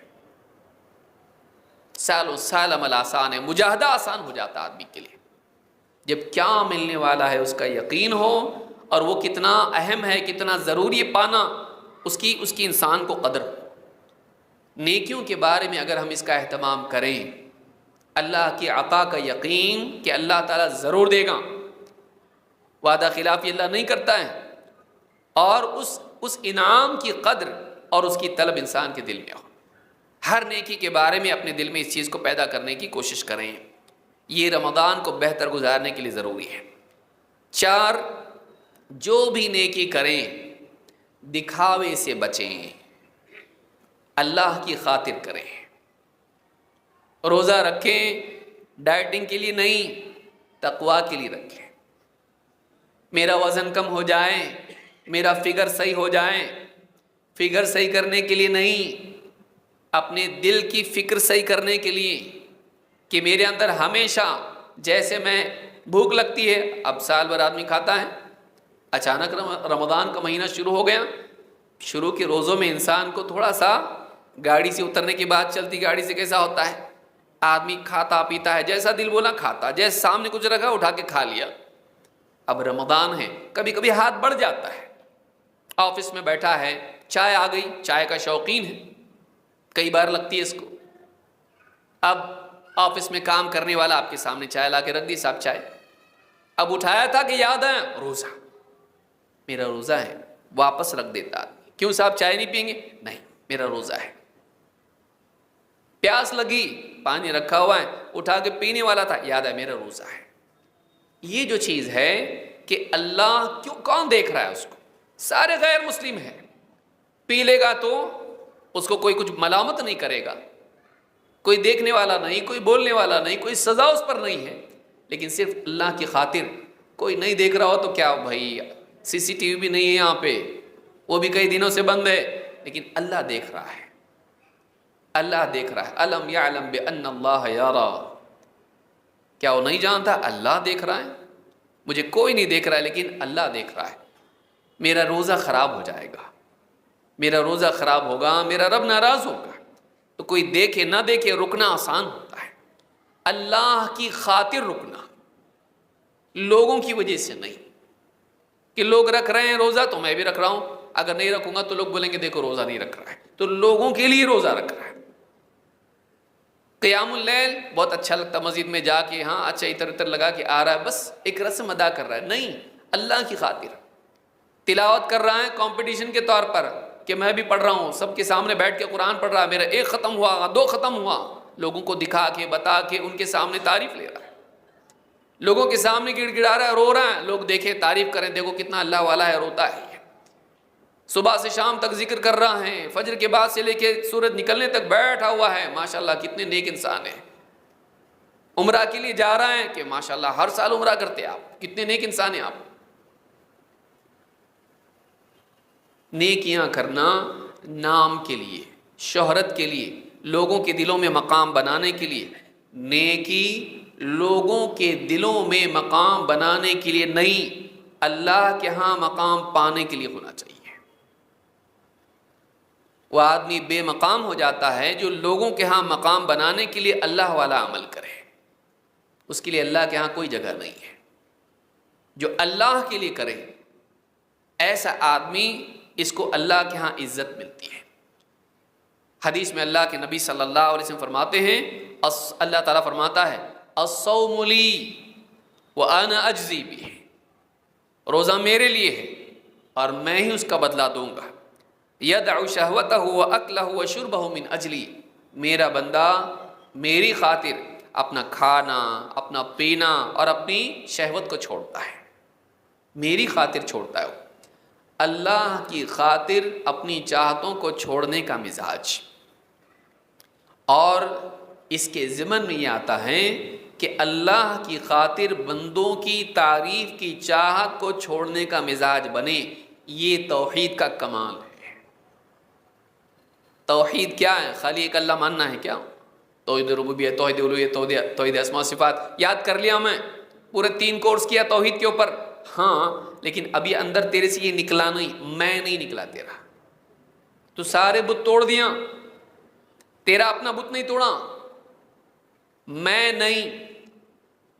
سال و سال عمل آسان ہے، مجاہدہ آسان ہو جاتا آدمی کے لیے جب کیا ملنے والا ہے اس کا یقین ہو، اور وہ کتنا اہم ہے، کتنا ضروری ہے پانا، اس کی انسان کو قدر ہو۔ نیکیوں کے بارے میں اگر ہم اس کا اہتمام کریں، اللہ کی عطا کا یقین کہ اللہ تعالیٰ ضرور دے گا، وعدہ خلافی اللہ نہیں کرتا ہے، اور اس انعام کی قدر اور اس کی طلب انسان کے دل میں ہو۔ ہر نیکی کے بارے میں اپنے دل میں اس چیز کو پیدا کرنے کی کوشش کریں۔ یہ رمضان کو بہتر گزارنے کے لیے ضروری ہے۔ 4، جو بھی نیکی کریں دکھاوے سے بچیں، اللہ کی خاطر کریں۔ روزہ رکھیں ڈائٹنگ کے لیے نہیں، تقویٰ کے لیے رکھیں۔ میرا وزن کم ہو جائے، میرا فگر صحیح ہو جائے، فگر صحیح کرنے کے لیے نہیں، اپنے دل کی فکر صحیح کرنے کے لیے کہ میرے اندر ہمیشہ جیسے میں بھوک لگتی ہے، اب سال بھر آدمی کھاتا ہے، اچانک رمضان کا مہینہ شروع ہو گیا، شروع کے روزوں میں انسان کو تھوڑا سا گاڑی سے اترنے کے بعد چلتی گاڑی سے کیسا ہوتا ہے، آدمی کھاتا پیتا ہے، جیسا دل بولا کھاتا، جیسے سامنے کچھ رکھا اٹھا کے کھا لیا۔ اب رمضان ہے، کبھی کبھی ہاتھ بڑھ جاتا ہے، آفس میں بیٹھا ہے، چائے آ گئی، چائے کا شوقین ہے، کئی بار لگتی ہے اس کو، اب آفس میں کام کرنے والا آپ کے سامنے چائے لا کے رکھ دی، صاحب چائے، اب اٹھایا تھا کہ یاد آیا روزہ، میرا روزہ ہے، واپس رکھ دیتا آدمی، کیوں صاحب چائے نہیں پئیں گے؟ نہیں میرا روزہ ہے۔ پیاس لگی، پانی رکھا ہوا ہے، اٹھا کے پینے والا تھا، یاد ہے میرا روزہ ہے۔ یہ جو چیز ہے کہ اللہ کون دیکھ رہا ہے اس کو؟ سارے غیر مسلم ہیں، پی لے گا تو اس کو کوئی کچھ ملامت نہیں کرے گا، کوئی دیکھنے والا نہیں، کوئی بولنے والا نہیں، کوئی سزا اس پر نہیں ہے، لیکن صرف اللہ کی خاطر کوئی نہیں دیکھ رہا ہو تو کیا بھائی، سی سی ٹی وی بھی نہیں ہے یہاں پہ، وہ بھی کئی دنوں سے بند ہے، لیکن اللہ دیکھ رہا ہے، اللہ دیکھ رہا ہے۔ الم یعلم بان اللہ یرا، کیا وہ نہیں جانتا اللہ دیکھ رہا ہے؟ مجھے کوئی نہیں دیکھ رہا ہے لیکن اللہ دیکھ رہا ہے۔ میرا روزہ خراب ہو جائے گا، میرا روزہ خراب ہوگا، میرا رب ناراض ہوگا، تو کوئی دیکھے نہ دیکھے رکنا آسان ہوتا ہے، اللہ کی خاطر رکنا، لوگوں کی وجہ سے نہیں کہ لوگ رکھ رہے ہیں روزہ تو میں بھی رکھ رہا ہوں، اگر نہیں رکھوں گا تو لوگ بولیں گے دیکھو روزہ نہیں رکھ رہا ہے، تو لوگوں کے لیے روزہ رکھ رہا ہے۔ قیام اللیل بہت اچھا لگتا مسجد میں جا کے، ہاں اچھا اتر اتر لگا کے آ رہا ہے، بس ایک رسم ادا کر رہا ہے، نہیں، اللہ کی خاطر تلاوت کر رہا ہے کمپٹیشن کے طور پر کہ میں بھی پڑھ رہا ہوں، سب کے سامنے بیٹھ کے قرآن پڑھ رہا ہے، میرا ایک ختم ہوا، دو ختم ہوا، لوگوں کو دکھا کے بتا کے ان کے سامنے تعریف لے رہا ہے، لوگوں کے سامنے گڑ گڑا رہا ہے، رو رہا ہے، لوگ دیکھیں تعریف کریں، دیکھو کتنا اللہ والا ہے، روتا ہے، صبح سے شام تک ذکر کر رہا ہے، فجر کے بعد سے لے کے سورج نکلنے تک بیٹھا ہوا ہے، ماشاءاللہ کتنے نیک انسان ہیں، عمرہ کے لیے جا رہا ہے کہ ماشاءاللہ ہر سال عمرہ کرتے آپ، کتنے نیک انسان ہیں آپ۔ نیکیاں کرنا نام کے لیے، شہرت کے لیے، لوگوں کے دلوں میں مقام بنانے کے لیے، نیکی لوگوں کے دلوں میں مقام بنانے کے لیے نہیں، اللہ کے ہاں مقام پانے کے لیے ہونا چاہیے۔ وہ آدمی بے مقام ہو جاتا ہے جو لوگوں کے ہاں مقام بنانے کے لیے اللہ والا عمل کرے، اس کے لیے اللہ کے ہاں کوئی جگہ نہیں ہے۔ جو اللہ کے لیے کرے ایسا آدمی، اس کو اللہ کے ہاں عزت ملتی ہے۔ حدیث میں اللہ کے نبی صلی اللہ علیہ وسلم فرماتے ہیں، اللہ تعالیٰ فرماتا ہے الصوم لی وانا اجزی بہ، روزہ میرے لیے ہے اور میں ہی اس کا بدلہ دوں گا۔ یدع شہوتہ واکلہ وشربہ من اجلی، میرا بندہ میری خاطر اپنا کھانا، اپنا پینا اور اپنی شہوت کو چھوڑتا ہے، میری خاطر چھوڑتا ہے وہ۔ اللہ کی خاطر اپنی چاہتوں کو چھوڑنے کا مزاج، اور اس کے ضمن میں یہ آتا ہے کہ اللہ کی خاطر بندوں کی تعریف کی چاہت کو چھوڑنے کا مزاج بنے، یہ توحید کا کمال ہے۔ توحید کیا ہے؟ خالی ایک اللہ ماننا ہے کیا؟ توحید ربوبیت، توحید الوہیت، توحید اسماء صفات یاد کر لیا میں، پورے 3 کورس کیا توحید کے اوپر، ہاں، لیکن ابھی اندر تیرے سے یہ نکلا نہیں، میں نہیں نکلا تیرا، تو سارے بت توڑ دیا، تیرا اپنا بت نہیں توڑا، میں نہیں،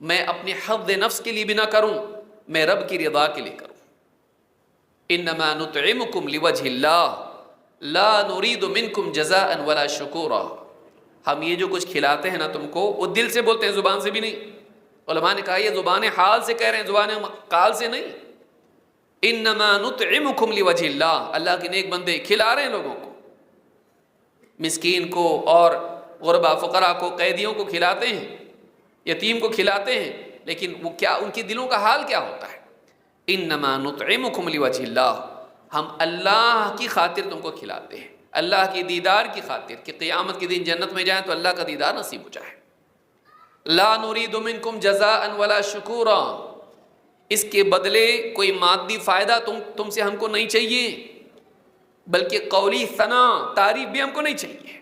میں اپنے حفظ نفس کے لیے بھی نہ کروں، میں رب کی رضا کے لیے کروں۔ انما نطعمکم لوجہ اللہ لا نرید منکم جزاء ولا شکورا، ہم یہ جو کچھ کھلاتے ہیں نا تم کو، وہ دل سے بولتے ہیں، زبان سے بھی نہیں۔ علماء نے کہا یہ زبان حال سے کہہ رہے ہیں، زبان قال سے نہیں۔ انما نطعمکم لوجہ اللہ، اللہ کے نیک بندے کھلا رہے ہیں لوگوں کو، مسکین کو اور غربا فقراء کو، قیدیوں کو کھلاتے ہیں، یتیم کو کھلاتے ہیں، لیکن وہ کیا، ان کے دلوں کا حال کیا ہوتا ہے؟ انما نطعمکم لوجہ اللہ، ہم اللہ کی خاطر تم کو کھلاتے ہیں، اللہ کی دیدار کی خاطر، کہ قیامت کے دن جنت میں جائیں تو اللہ کا دیدار نصیب ہو جائے۔ لا نرید منکم جزاء ولا شکورا، اس کے بدلے کوئی مادی فائدہ تم سے ہم کو نہیں چاہیے، بلکہ قولی ثنا، تعریف بھی ہم کو نہیں چاہیے،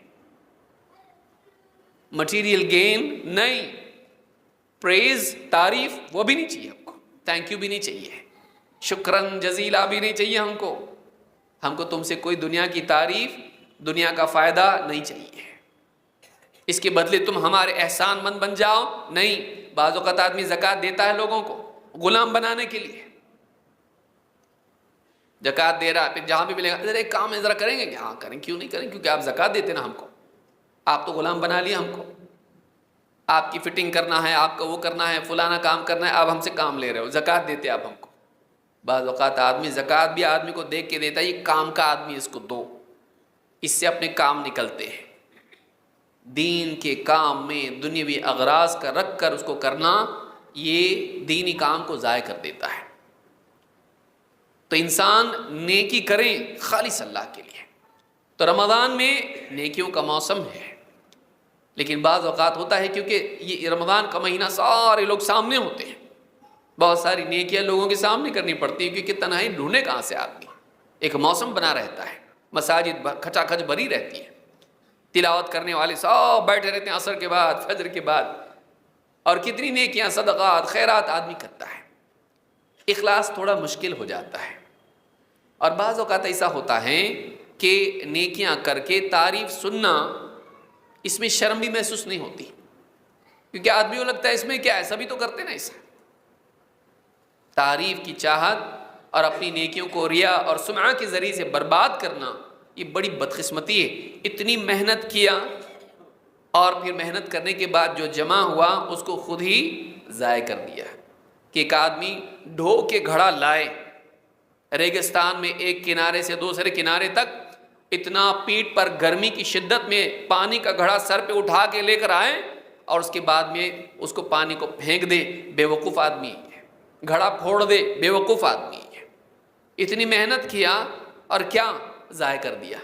مٹیریل گین نہیں، پریز، تعریف وہ بھی نہیں چاہیے ہم کو، تھینک یو بھی نہیں چاہیے، شکرن جزیلا بھی نہیں چاہیے ہم کو تم سے کوئی دنیا کی تعریف، دنیا کا فائدہ نہیں چاہیے، اس کے بدلے تم ہمارے احسان مند بن جاؤ، نہیں۔ بعض اوقات آدمی زکوٰۃ دیتا ہے لوگوں کو غلام بنانے کے لیے، زکوٰۃ دے رہا ہے، پھر جہاں بھی ملے گا ذرا ایک کام ہے ذرا کریں گے کہ ہاں کریں، کیوں نہیں کریں، کیونکہ آپ زکوٰۃ دیتے نا ہم کو، آپ تو غلام بنا لیا ہم کو، آپ کی فٹنگ کرنا ہے، آپ کا وہ کرنا ہے، فلانا کام کرنا ہے، آپ ہم سے کام لے رہے ہو، زکوٰۃ دیتے آپ ہم کو۔ بعض اوقات آدمی زکوٰۃ بھی آدمی کو دیکھ کے دیتا ہے، یہ کام کا آدمی، اس کو دو، اس سے اپنے کام نکلتے ہیں۔ دین کے کام میں دنیاوی اغراض کا رکھ کر اس کو کرنا، یہ دینی کام کو ضائع کر دیتا ہے۔ تو انسان نیکی کریں خالص اللہ کے لیے۔ تو رمضان میں نیکیوں کا موسم ہے، لیکن بعض اوقات ہوتا ہے کیونکہ یہ رمضان کا مہینہ سارے لوگ سامنے ہوتے ہیں، بہت ساری نیکیاں لوگوں کے سامنے کرنی پڑتی ہیں، کیونکہ تنہائی ڈھونڈے کہاں سے آدمی، ایک موسم بنا رہتا ہے، مساجد کھچا کھچ بھری رہتی ہے، تلاوت کرنے والے سب بیٹھے رہتے ہیں عصر کے بعد فجر کے بعد، اور کتنی نیکیاں صدقات خیرات آدمی کرتا ہے، اخلاص تھوڑا مشکل ہو جاتا ہے۔ اور بعض اوقات ایسا ہوتا ہے کہ نیکیاں کر کے تعریف سننا، اس میں شرم بھی محسوس نہیں ہوتی، کیونکہ آدمی کو لگتا ہے اس میں کیا ہے، سبھی تو کرتے نا ایسا۔ تعریف کی چاہت اور اپنی نیکیوں کو ریا اور سمعہ کے ذریعے سے برباد کرنا، یہ بڑی بدقسمتی ہے۔ اتنی محنت کیا اور پھر محنت کرنے کے بعد جو جمع ہوا اس کو خود ہی ضائع کر دیا، کہ ایک آدمی ڈھو کے گھڑا لائے ریگستان میں ایک کنارے سے دوسرے کنارے تک، اتنا پیٹ پر گرمی کی شدت میں پانی کا گھڑا سر پہ اٹھا کے لے کر آئے اور اس کے بعد میں اس کو پانی کو پھینک دے، بے وقوف آدمی ہے، گھڑا پھوڑ دے، بے وقوف آدمی ہے۔ اتنی محنت کیا اور کیا ضائع کر دیا۔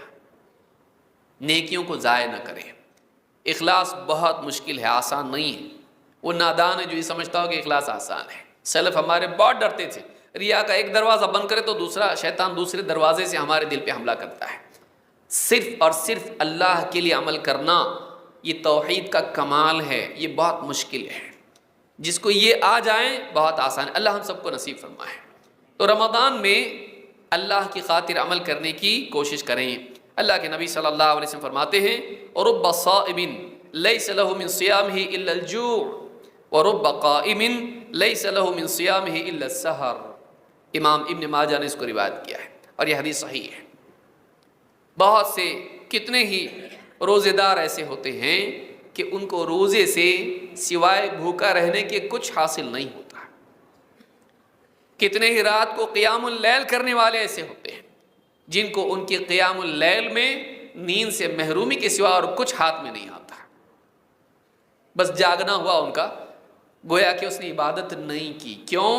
نیکیوں کو ضائع نہ کریں۔ اخلاص بہت مشکل ہے، آسان نہیں ہے۔ وہ نادان ہے جو یہ سمجھتا ہو کہ اخلاص آسان ہے۔ سلف ہمارے بہت ڈرتے تھے، ریا کا ایک دروازہ بند کرے تو دوسرا شیطان دوسرے دروازے سے ہمارے دل پہ حملہ کرتا ہے۔ صرف اور صرف اللہ کے لیے عمل کرنا، یہ توحید کا کمال ہے، یہ بہت مشکل ہے۔ جس کو یہ آ جائیں بہت آسان ہے، اللہ ہم سب کو نصیب فرمائے۔ تو رمضان میں اللہ کی خاطر عمل کرنے کی کوشش کریں۔ اللہ کے نبی صلی اللہ علیہ وسلم فرماتے ہیں، رب صائم لیس له من صیامہ الا الجوع ورب قائم لیس له من صیامہ الا السحر۔ امام ابن ماجہ نے اس کو روایت کیا ہے اور یہ حدیث صحیح ہے۔ بہت سے کتنے ہی روزے دار ایسے ہوتے ہیں کہ ان کو روزے سے سوائے بھوکا رہنے کے کچھ حاصل نہیں ہوتا۔ کتنے ہی رات کو قیام اللیل کرنے والے ایسے ہوتے ہیں جن کو ان کے قیام اللیل میں نیند سے محرومی کے سوا اور کچھ ہاتھ میں نہیں آتا، بس جاگنا ہوا ان کا، گویا کہ اس نے عبادت نہیں کی۔ کیوں؟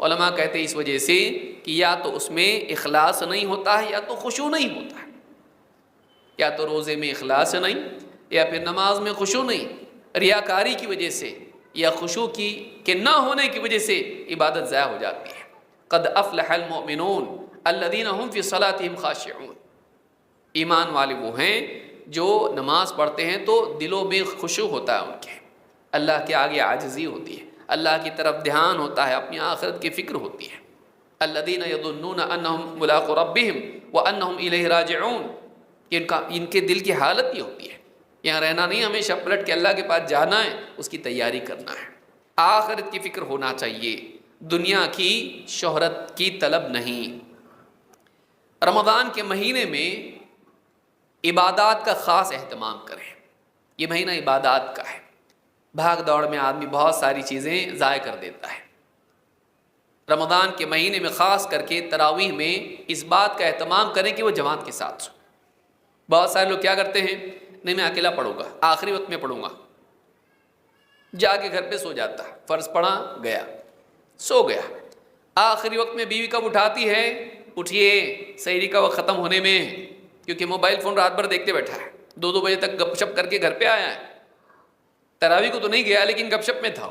علماء کہتے ہیں اس وجہ سے کہ یا تو اس میں اخلاص نہیں ہوتا ہے یا تو خشوع نہیں ہوتا ہے، یا تو روزے میں اخلاص نہیں یا پھر نماز میں خشوع نہیں، ریاکاری کی وجہ سے یا خشوع کی کہ نہ ہونے کی وجہ سے عبادت ضائع ہو جاتی ہے۔ قد افلح المؤمنون الذین هم فی صلاتهم خاشعون۔ ایمان والے وہ ہیں جو نماز پڑھتے ہیں تو دلوں میں خشوع ہوتا ہے، ان کے اللہ کے آگے عاجزی ہوتی ہے، اللہ کی طرف دھیان ہوتا ہے، اپنی آخرت کی فکر ہوتی ہے۔ الذین یظنون انہم ملاقو ربہم وانہم الیہ راجعون، کہ ان کے دل کی حالت یہ ہوتی ہے، یہاں رہنا نہیں، ہمیشہ پلٹ کے اللہ کے پاس جانا ہے، اس کی تیاری کرنا ہے، آخرت کی فکر ہونا چاہیے، دنیا کی شہرت کی طلب نہیں۔ رمضان کے مہینے میں عبادات کا خاص اہتمام کریں۔ یہ مہینہ عبادات کا ہے، بھاگ دوڑ میں آدمی بہت ساری چیزیں ضائع کر دیتا ہے۔ رمضان کے مہینے میں خاص کر کے تراویح میں اس بات کا اہتمام کریں کہ وہ جماعت کے ساتھ ہو۔ بہت سارے لوگ کیا کرتے ہیں، نہیں میں اکیلا پڑھوں گا، آخری وقت میں پڑھوں گا، جا کے گھر پہ سو جاتا، فرض پڑھا گیا، سو گیا، آخری وقت میں بیوی کب اٹھاتی ہے، اٹھیے سحری کا وقت ختم ہونے میں، کیونکہ موبائل فون رات بھر دیکھتے بیٹھا ہے، 2 بجے تک گپ شپ کر کے گھر پہ آیا ہے، تراویح کو تو نہیں گیا لیکن گپ شپ میں تھا۔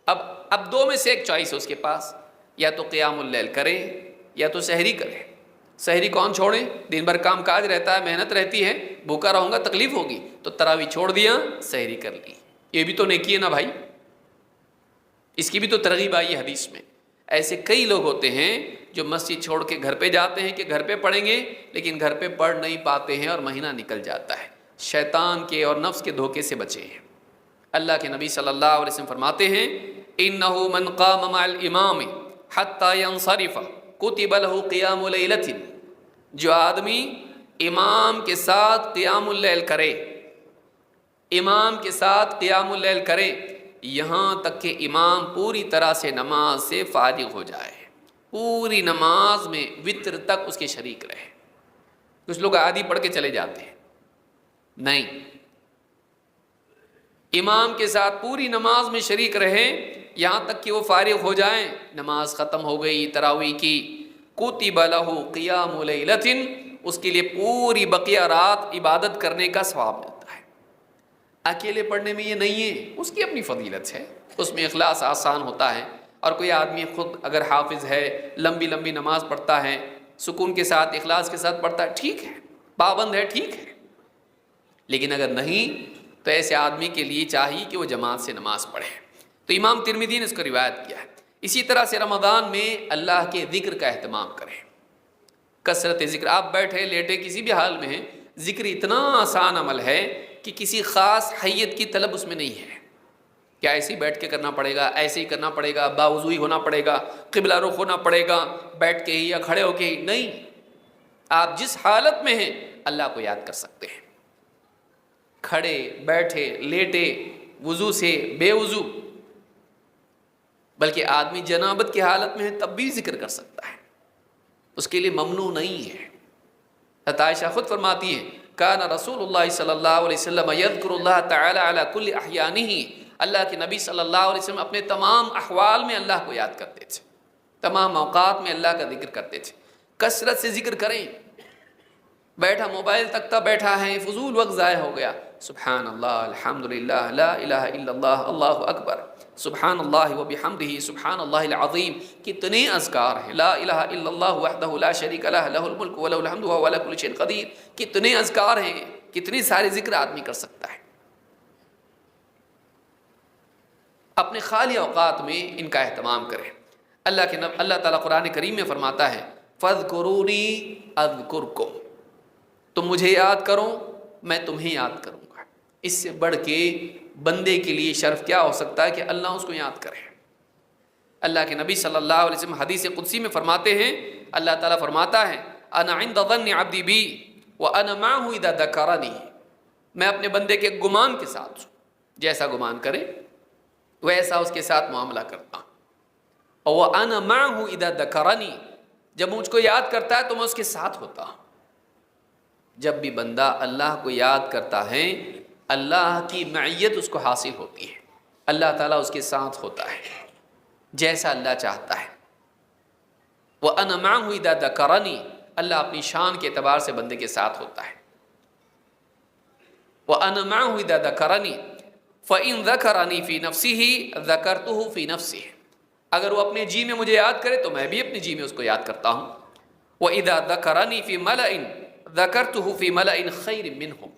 اب 2 میں سے ایک چوائس ہے اس کے پاس، یا تو قیام اللیل کرے یا تو سحری کرے۔ سحری کون چھوڑے، دن بھر کام کاج رہتا ہے، محنت رہتی ہے، بھوکا رہوں گا تکلیف ہوگی، تو تراویح چھوڑ دیا، سحری کر لی، یہ بھی تو نیکی ہے نا بھائی، اس کی بھی تو ترغیب آئی ہے حدیث میں۔ ایسے کئی لوگ ہوتے ہیں جو مسجد چھوڑ کے گھر پہ جاتے ہیں کہ گھر پہ پڑھیں گے، لیکن گھر پہ پڑھ نہیں پاتے ہیں اور مہینہ نکل جاتا ہے۔ شیطان کے اور نفس کے دھوکے سے بچے ہیں۔ اللہ کے نبی صلی اللہ علیہ وسلم فرماتے ہیں، انہ من قام مع الامام حتی ینصرف کتب له قیام لیلۃ، جو آدمی امام کے ساتھ قیام اللیل کرے، امام کے ساتھ قیام اللیل کرے یہاں تک کہ امام پوری طرح سے نماز سے فارغ ہو جائے، پوری نماز میں وتر تک اس کے شریک رہے۔ کچھ لوگ آدھی پڑھ کے چلے جاتے ہیں، نہیں، امام کے ساتھ پوری نماز میں شریک رہے یہاں تک کہ وہ فارغ ہو جائیں، نماز ختم ہو گئی تراویح کی، کتب لہ قیام لیلۃ، اس کے لیے پوری بقیہ رات عبادت کرنے کا ثواب ملتا ہے۔ اکیلے پڑھنے میں یہ نہیں ہے، اس کی اپنی فضیلت ہے، اس میں اخلاص آسان ہوتا ہے. اور کوئی آدمی خود اگر حافظ ہے، لمبی لمبی نماز پڑھتا ہے، سکون کے ساتھ اخلاص کے ساتھ پڑھتا ہے، ٹھیک ہے، پابند ہے، ٹھیک ہے. لیکن اگر نہیں تو ایسے آدمی کے لیے چاہیے کہ وہ جماعت سے نماز پڑھے. تو امام ترمذی نے اس کو روایت کیا ہے. اسی طرح سے رمضان میں اللہ کے ذکر کا اہتمام کریں، کثرت ذکر. آپ بیٹھے لیٹے کسی بھی حال میں ہیں، ذکر اتنا آسان عمل ہے کہ کسی خاص حیت کی طلب اس میں نہیں ہے. کیا ایسے ہی بیٹھ کے کرنا پڑے گا، ایسے ہی کرنا پڑے گا، باوضوئی ہونا پڑے گا، قبلہ رخ ہونا پڑے گا، بیٹھ کے ہی یا کھڑے ہو کے ہی؟ نہیں، آپ جس حالت میں ہیں اللہ کو یاد کر سکتے ہیں، کھڑے، بیٹھے، لیٹے، وضو سے، بے وضو. بلکہ آدمی جنابت کی حالت میں ہے تب بھی ذکر کر سکتا ہے، اس کے لیے ممنوع نہیں ہے. حضرت عائشہ خود فرماتی ہیں کان رسول اللہ صلی اللہ علیہ وسلم یذکر اللہ تعالی علی کل احیانہ، اللہ کے نبی صلی اللہ علیہ وسلم اپنے تمام احوال میں اللہ کو یاد کرتے تھے، تمام اوقات میں اللہ کا ذکر کرتے تھے. کثرت سے ذکر کریں. بیٹھا موبائل تکتا بیٹھا ہے، فضول وقت ضائع ہو گیا، سبحان اللہ، الحمدللہ، لا الہ الا اللہ، اللہ اکبر، سبحان اللہ وبحمدہ، سبحان اللہ العظیم. کتنے اذکار ہیں، لا الہ الا اللہ وحدہ لا شریک لہ، لہ الملک ولہ الحمد وہو علی کل شیء قدیر. کتنے اذکار ہیں، کتنے سارے ذکر آدمی کر سکتا ہے. اپنے خالی اوقات میں ان کا اہتمام کریں. اللہ تعالیٰ قرآن کریم میں فرماتا ہے فاذکرونی اذکرکم، تم مجھے یاد کرو میں تمہیں یاد کروں گا. اس سے بڑھ کے بندے کے لیے شرف کیا ہو سکتا ہے کہ اللہ اس کو یاد کرے. اللہ کے نبی صلی اللہ علیہ وسلم حدیث قدسی میں فرماتے ہیں، اللہ تعالیٰ فرماتا ہے انا عند ظن عبدی بی وانا معه اذا ذکرنی، میں اپنے بندے کے گمان کے ساتھ ہوں، جیسا گمان کرے ویسا اس کے ساتھ معاملہ کرتا ہوں. اور وانا معه اذا ذکرنی، جب مجھ کو یاد کرتا ہے تو میں اس کے ساتھ ہوتا ہوں. جب بھی بندہ اللہ کو یاد کرتا ہے اللہ کی معیت اس کو حاصل ہوتی ہے، اللہ تعالیٰ اس کے ساتھ ہوتا ہے جیسا اللہ چاہتا ہے. وَأَنَا مَعَهُ إِذَا ذَكَرَنِي، اللہ اپنی شان کے اعتبار سے بندے کے ساتھ ہوتا ہے. وَأَنَا مَعَهُ إِذَا ذَكَرَنِي فَإِن ذَكَرَنِي فِي نَفْسِهِ ذَكَرْتُهُ فِي نَفْسِهِ، اگر وہ اپنے جی میں مجھے یاد کرے تو میں بھی اپنے جی میں اس کو یاد کرتا ہوں. وَإِذَا ذَكَرَنِي فِي مَلَئٍ ذَكَرْتُهُ فِي مَلَئٍ خَيْرٍ مِّنْهُمْ،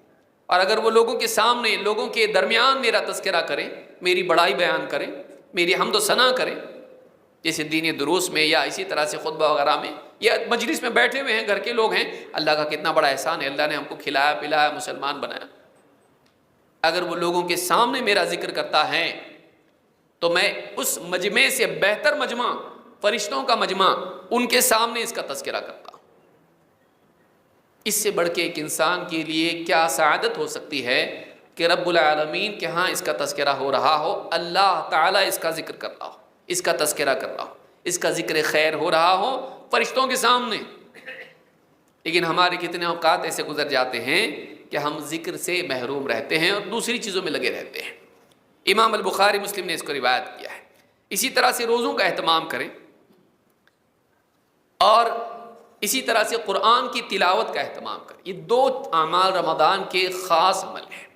اور اگر وہ لوگوں کے سامنے، لوگوں کے درمیان میرا تذکرہ کرے، میری بڑائی بیان کرے، میری حمد و ثنا کرے، جیسے دینی دروس میں یا اسی طرح سے خطبہ وغیرہ میں یا مجلس میں بیٹھے ہوئے ہیں، گھر کے لوگ ہیں، اللہ کا کتنا بڑا احسان ہے، اللہ نے ہم کو کھلایا پلایا، مسلمان بنایا. اگر وہ لوگوں کے سامنے میرا ذکر کرتا ہے تو میں اس مجمع سے بہتر مجمع، فرشتوں کا مجمع، ان کے سامنے اس کا تذکرہ کرتا ہوں. اس سے بڑھ کے ایک انسان کے لیے کیا سعادت ہو سکتی ہے کہ رب العالمین کے ہاں اس کا تذکرہ ہو رہا ہو، اللہ تعالیٰ اس کا ذکر کر رہا ہو، اس کا تذکرہ کر رہا ہو، اس کا ذکر خیر ہو رہا ہو فرشتوں کے سامنے. لیکن ہمارے کتنے اوقات ایسے گزر جاتے ہیں کہ ہم ذکر سے محروم رہتے ہیں اور دوسری چیزوں میں لگے رہتے ہیں. امام البخاری مسلم نے اس کو روایت کیا ہے. اسی طرح سے روزوں کا اہتمام کریں اور اسی طرح سے قرآن کی تلاوت کا اہتمام کریں. یہ دو اعمال رمضان کے خاص عمل ہیں.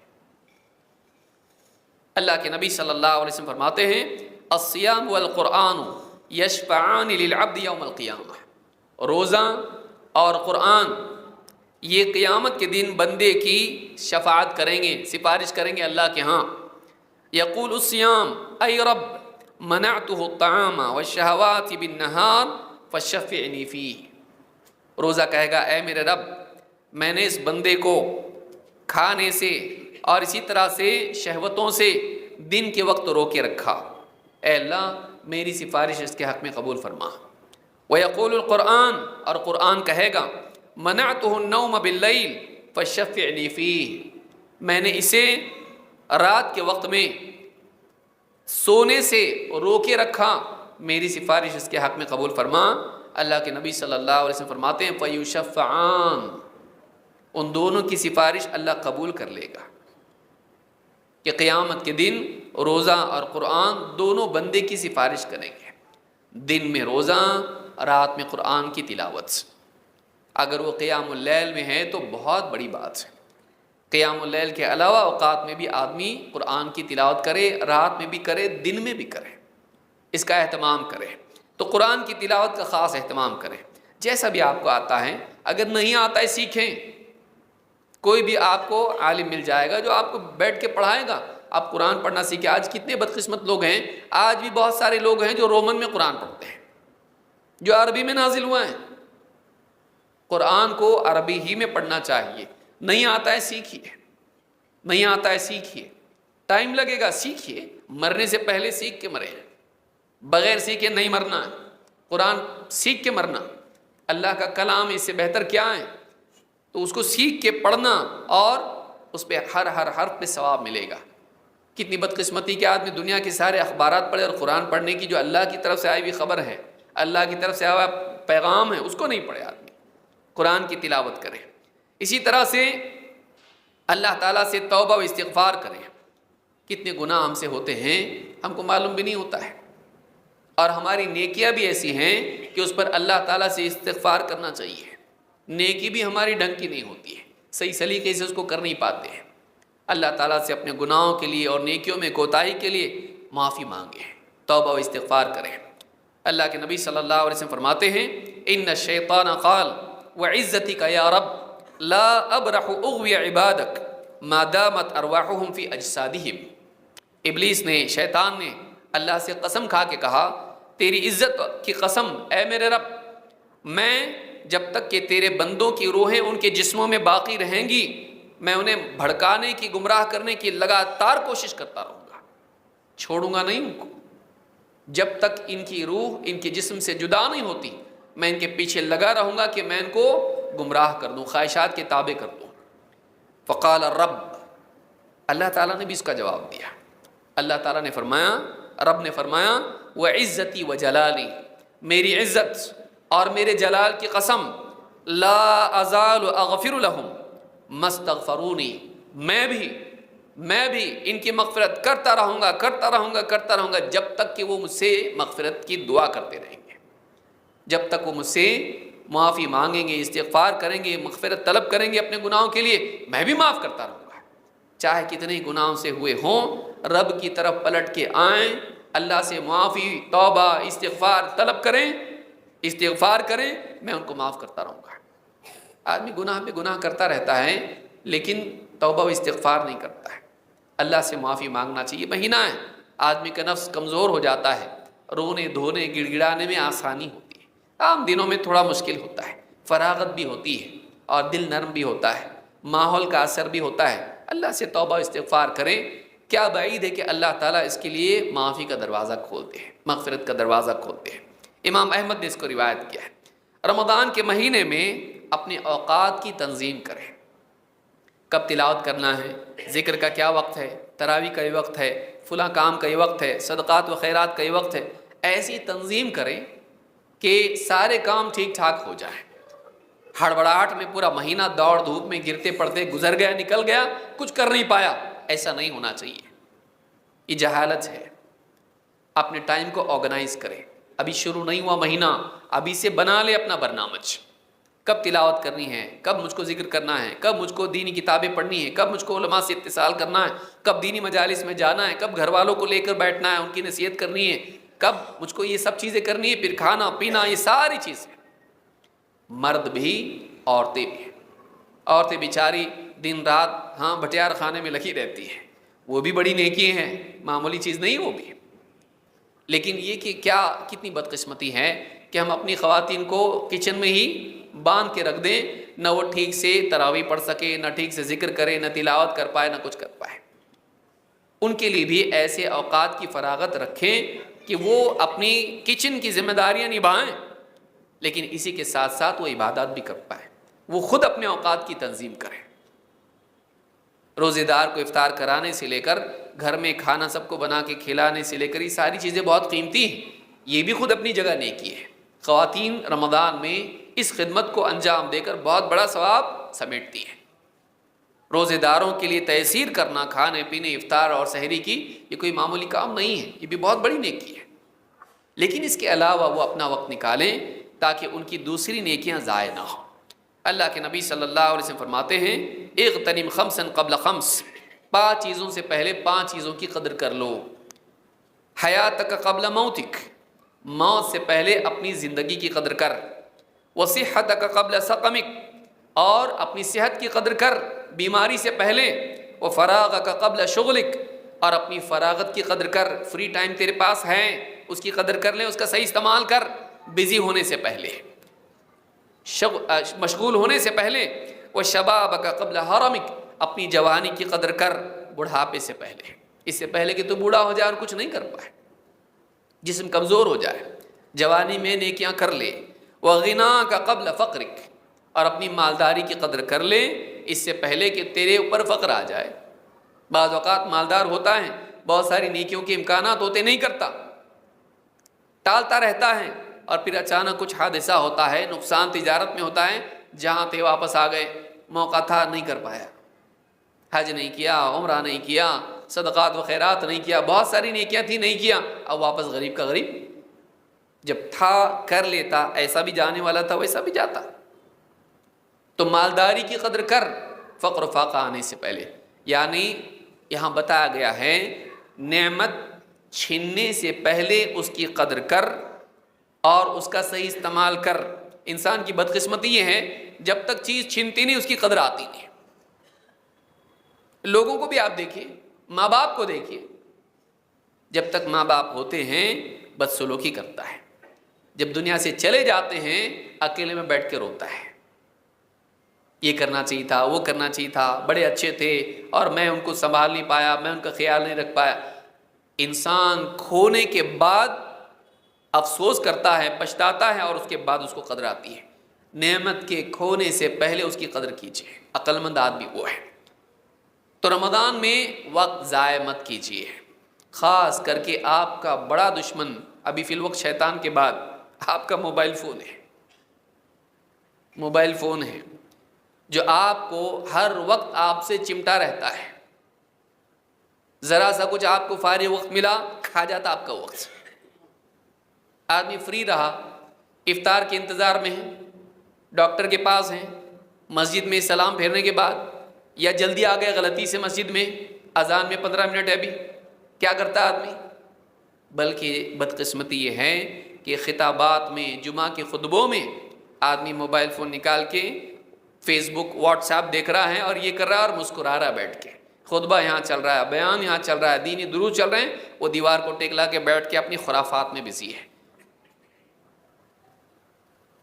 اللہ کے نبی صلی اللہ علیہ وسلم فرماتے ہیں الصیام والقرآن یشفعان للعبد یوم القیامہ، روزہ اور قرآن یہ قیامت کے دن بندے کی شفاعت کریں گے، سفارش کریں گے اللہ کے ہاں. یقول الصیام ای رب منعته الطعام والشہوات بالنہار فشفعنی فیہ، روزہ کہے گا اے میرے رب میں نے اس بندے کو کھانے سے اور اسی طرح سے شہوتوں سے دن کے وقت روکے رکھا، اے اللہ میری سفارش اس کے حق میں قبول فرما. وَيَقُولُ الْقُرْآنُ، اور قرآن کہے گا مَنَعْتُهُ النَّوْمَ بِاللَّيْلِ فَشَفِّعْنِي فِيهِ، میں نے اسے رات کے وقت میں سونے سے روکے رکھا، میری سفارش اس کے حق میں قبول فرما. اللہ کے نبی صلی اللہ علیہ وسلم فرماتے ہیں فَيُشَفَّعَانِ، ان دونوں کی سفارش اللہ قبول کر لے گا کہ قیامت کے دن روزہ اور قرآن دونوں بندے کی سفارش کریں گے. دن میں روزہ، رات میں قرآن کی تلاوت. اگر وہ قیام اللیل میں ہے تو بہت بڑی بات ہے. قیام اللیل کے علاوہ اوقات میں بھی آدمی قرآن کی تلاوت کرے، رات میں بھی کرے، دن میں بھی کرے، اس کا اہتمام کرے۔ تو قرآن کی تلاوت کا خاص اہتمام کریں، جیسا بھی آپ کو آتا ہے۔ اگر نہیں آتا ہے سیکھیں، کوئی بھی آپ کو عالم مل جائے گا جو آپ کو بیٹھ کے پڑھائے گا، آپ قرآن پڑھنا سیکھیں۔ آج کتنے بدقسمت لوگ ہیں، آج بھی بہت سارے لوگ ہیں جو رومن میں قرآن پڑھتے ہیں، جو عربی میں نازل ہوا ہے۔ قرآن کو عربی ہی میں پڑھنا چاہیے۔ نہیں آتا ہے سیکھیے، نہیں آتا ہے سیکھیے، ٹائم لگے گا، سیکھیے، مرنے سے پہلے سیکھ کے مرے، بغیر سیکھے نہیں مرنا ہے۔ قرآن سیکھ کے مرنا، اللہ کا کلام، اس سے بہتر کیا ہے؟ تو اس کو سیکھ کے پڑھنا، اور اس پہ ہر حرف پہ ثواب ملے گا۔ کتنی بدقسمتی کہ آدمی دنیا کے سارے اخبارات پڑھے اور قرآن پڑھنے کی جو اللہ کی طرف سے آئی ہوئی خبر ہے، اللہ کی طرف سے آیا ہوا پیغام ہے، اس کو نہیں پڑھے آدمی۔ قرآن کی تلاوت کرے۔ اسی طرح سے اللہ تعالیٰ سے توبہ و استغفار کریں۔ کتنے گناہ ہم سے ہوتے ہیں، ہم کو معلوم بھی نہیں ہوتا ہے، اور ہماری نیکیاں بھی ایسی ہیں کہ اس پر اللہ تعالیٰ سے استغفار کرنا چاہیے۔ نیکی بھی ہماری ڈھنگ کی نہیں ہوتی ہے، صحیح سلیقے سے اس کو کر نہیں پاتے ہیں۔ اللہ تعالیٰ سے اپنے گناہوں کے لیے اور نیکیوں میں کوتاہی کے لیے معافی مانگیں، توبہ و استغفار کریں۔ اللہ کے نبی صلی اللہ علیہ وسلم فرماتے ہیں، ان الشیطان قال وعزتک یا رب لا ابرح اغوی عبادک ما دامت ارواحهم فی اجسادہم۔ ابلیس نے، شیطان نے اللہ سے قسم کھا کے کہا، تیری عزت کی قسم اے میرے رب، میں جب تک کہ تیرے بندوں کی روحیں ان کے جسموں میں باقی رہیں گی، میں انہیں بھڑکانے کی، گمراہ کرنے کی لگاتار کوشش کرتا رہوں گا، چھوڑوں گا نہیں ان کو۔ جب تک ان کی روح ان کے جسم سے جدا نہیں ہوتی، میں ان کے پیچھے لگا رہوں گا کہ میں ان کو گمراہ کر دوں، خواہشات کے تابع کر دوں۔ فقال الرب، اللہ تعالیٰ نے بھی اس کا جواب دیا۔ اللہ تعالیٰ نے فرمایا، رب نے فرمایا، وعزتی وجلالی، میری عزت اور میرے جلال کی قسم، لا ازال اغفر لهم ما استغفرونی، میں بھی ان کی مغفرت کرتا رہوں گا جب تک کہ وہ مجھ سے مغفرت کی دعا کرتے رہیں گے، جب تک وہ مجھ سے معافی مانگیں گے، استغفار کریں گے، مغفرت طلب کریں گے اپنے گناہوں کے لیے، میں بھی معاف کرتا رہوں گا۔ چاہے کتنے گناہوں سے ہوئے ہوں، رب کی طرف پلٹ کے آئیں، اللہ سے معافی، توبہ، استغفار کریں، میں ان کو معاف کرتا رہوں گا۔ آدمی گناہ پہ گناہ کرتا رہتا ہے، لیکن توبہ و استغفار نہیں کرتا ہے۔ اللہ سے معافی مانگنا چاہیے۔ مہینہ ہے، آدمی کا نفس کمزور ہو جاتا ہے، رونے دھونے گڑ گڑانے میں آسانی ہوتی ہے، عام دنوں میں تھوڑا مشکل ہوتا ہے، فراغت بھی ہوتی ہے اور دل نرم بھی ہوتا ہے، ماحول کا اثر بھی ہوتا ہے۔ اللہ سے توبہ و استغفار کریں، کیا بعید ہے کہ اللہ تعالیٰ اس کے لیے معافی کا دروازہ کھولتے ہیں، مغفرت کا دروازہ کھولتے ہیں۔ امام احمد نے اس کو روایت کیا ہے۔ رمضان کے مہینے میں اپنے اوقات کی تنظیم کریں، کب تلاوت کرنا ہے، ذکر کا کیا وقت ہے، تراویح کا یہ وقت ہے، فلاں کام کا یہ وقت ہے، صدقات و خیرات کا یہ وقت ہے۔ ایسی تنظیم کریں کہ سارے کام ٹھیک ٹھاک ہو جائیں۔ ہڑبڑاہٹ میں پورا مہینہ دوڑ دھوپ میں گرتے پڑتے گزر گیا، نکل گیا، کچھ کر نہیں پایا، ایسا نہیں ہونا چاہیے، یہ جہالت ہے۔ اپنے ٹائم کو آرگنائز کریں۔ ابھی شروع نہیں ہوا مہینہ، ابھی سے بنا لے اپنا برنامج، کب تلاوت کرنی ہے، کب مجھ کو ذکر کرنا ہے، کب مجھ کو دینی کتابیں پڑھنی ہے، کب مجھ کو علماء سے اتصال کرنا ہے، کب دینی مجالس میں جانا ہے، کب گھر والوں کو لے کر بیٹھنا ہے، ان کی نصیحت کرنی ہے، کب مجھ کو یہ سب چیزیں کرنی ہے، پھر کھانا پینا، یہ ساری چیزیں۔ مرد بھی، عورتیں بھی۔ عورتیں بیچاری دن رات بھٹیار خانے میں لگی رہتی ہیں، وہ بھی بڑی نیکی ہیں، معمولی چیز نہیں وہ بھی۔ لیکن یہ کہ کیا کتنی بدقسمتی ہے کہ ہم اپنی خواتین کو کچن میں ہی باندھ کے رکھ دیں، نہ وہ ٹھیک سے تراویح پڑھ سکے، نہ ٹھیک سے ذکر کرے، نہ تلاوت کر پائے، نہ کچھ کر پائے۔ ان کے لیے بھی ایسے اوقات کی فراغت رکھیں کہ وہ اپنی کچن کی ذمہ داریاں نبھائیں، لیکن اسی کے ساتھ ساتھ وہ عبادات بھی کر پائیں، وہ خود اپنے اوقات کی تنظیم کریں۔ روزے دار کو افطار کرانے سے لے کر گھر میں کھانا سب کو بنا کے کھلانے سے لے کر یہ ساری چیزیں بہت قیمتی ہیں، یہ بھی خود اپنی جگہ نیکی ہے۔ خواتین رمضان میں اس خدمت کو انجام دے کر بہت بڑا ثواب سمیٹتی ہیں۔ روزے داروں کے لیے تیسیر کرنا، کھانے پینے، افطار اور سحری کی، یہ کوئی معمولی کام نہیں ہے، یہ بھی بہت بڑی نیکی ہے۔ لیکن اس کے علاوہ وہ اپنا وقت نکالیں تاکہ ان کی دوسری نیکیاں ضائع نہ ہوں۔ اللہ کے نبی صلی اللہ علیہ وسلم فرماتے ہیں، اغتنم خمسا قبل خمس، 5 چیزوں سے پہلے 5 چیزوں کی قدر کر لو۔ حیاتک قبل موتک، موت سے پہلے اپنی زندگی کی قدر کر۔ وصحتک قبل سقمک، اور اپنی صحت کی قدر کر بیماری سے پہلے۔ وفراغک قبل شغلک، اور اپنی فراغت کی قدر کر، فری ٹائم تیرے پاس ہے اس کی قدر کر لے، اس کا صحیح استعمال کر بزی ہونے سے پہلے، مشغول ہونے سے پہلے۔ وشبابک قبل حرمک، اپنی جوانی کی قدر کر بڑھاپے سے پہلے، اس سے پہلے کہ تو بوڑھا ہو جائے اور کچھ نہیں کر پائے، جسم کمزور ہو جائے، جوانی میں نیکیاں کر لے۔ وغناک قبل فقرک، اور اپنی مالداری کی قدر کر لے اس سے پہلے کہ تیرے اوپر فقر آ جائے۔ بعض اوقات مالدار ہوتا ہے، بہت ساری نیکیوں کے امکانات ہوتے، نہیں کرتا، ٹالتا رہتا ہے، اور پھر اچانک کچھ حادثہ ہوتا ہے، نقصان تجارت میں ہوتا ہے، جہاں تھے واپس آ گئے، موقع تھا نہیں کر پایا، حج نہیں کیا، عمرہ نہیں کیا، صدقات و خیرات نہیں کیا، بہت ساری نیکیاں تھیں نہیں کیا، اب واپس غریب کا غریب۔ جب تھا کر لیتا، ایسا بھی جانے والا تھا ویسا بھی جاتا۔ تو مالداری کی قدر کر فقر و فاقہ آنے سے پہلے، یعنی یہاں بتایا گیا ہے نعمت چھیننے سے پہلے اس کی قدر کر اور اس کا صحیح استعمال کر۔ انسان کی بدقسمتی یہ ہے جب تک چیز چھنتی نہیں اس کی قدر آتی نہیں۔ لوگوں کو بھی آپ دیکھیے، ماں باپ کو دیکھیے، جب تک ماں باپ ہوتے ہیں بدسلوکی کرتا ہے، جب دنیا سے چلے جاتے ہیں اکیلے میں بیٹھ کے روتا ہے، یہ کرنا چاہیے تھا، وہ کرنا چاہیے تھا، بڑے اچھے تھے اور میں ان کو سنبھال نہیں پایا، میں ان کا خیال نہیں رکھ پایا۔ انسان کھونے کے بعد افسوس کرتا ہے، پچھتاتا ہے، اور اس کے بعد اس کو قدر آتی ہے۔ نعمت کے کھونے سے پہلے اس کی قدر کیجیے، عقل مند آدمی وہ ہے۔ تو رمضان میں وقت ضائع مت کیجیے، خاص کر کے آپ کا بڑا دشمن ابھی فی الوقت شیطان کے بعد آپ کا موبائل فون ہے۔ موبائل فون ہے جو آپ کو ہر وقت آپ سے چمٹا رہتا ہے، ذرا سا کچھ آپ کو فارغ وقت ملا کھا جاتا آپ کا وقت۔ آدمی فری رہا، افطار کے انتظار میں ہے، ڈاکٹر کے پاس ہیں، مسجد میں سلام پھیرنے کے بعد، یا جلدی آ گئے غلطی سے مسجد میں، اذان میں 15 منٹ ہے ابھی، کیا کرتا آدمی؟ بلکہ بدقسمتی یہ ہے کہ خطابات میں، جمعہ کے خطبوں میں آدمی موبائل فون نکال کے فیس بک، واٹس ایپ دیکھ رہا ہے اور یہ کر رہا ہے اور مسکرا رہا ہے بیٹھ کے، خطبہ یہاں چل رہا ہے، بیان یہاں چل رہا ہے، دینی دروس چل رہے ہیں، وہ دیوار کو ٹیک لا کے بیٹھ کے اپنی خرافات میں بزی ہے۔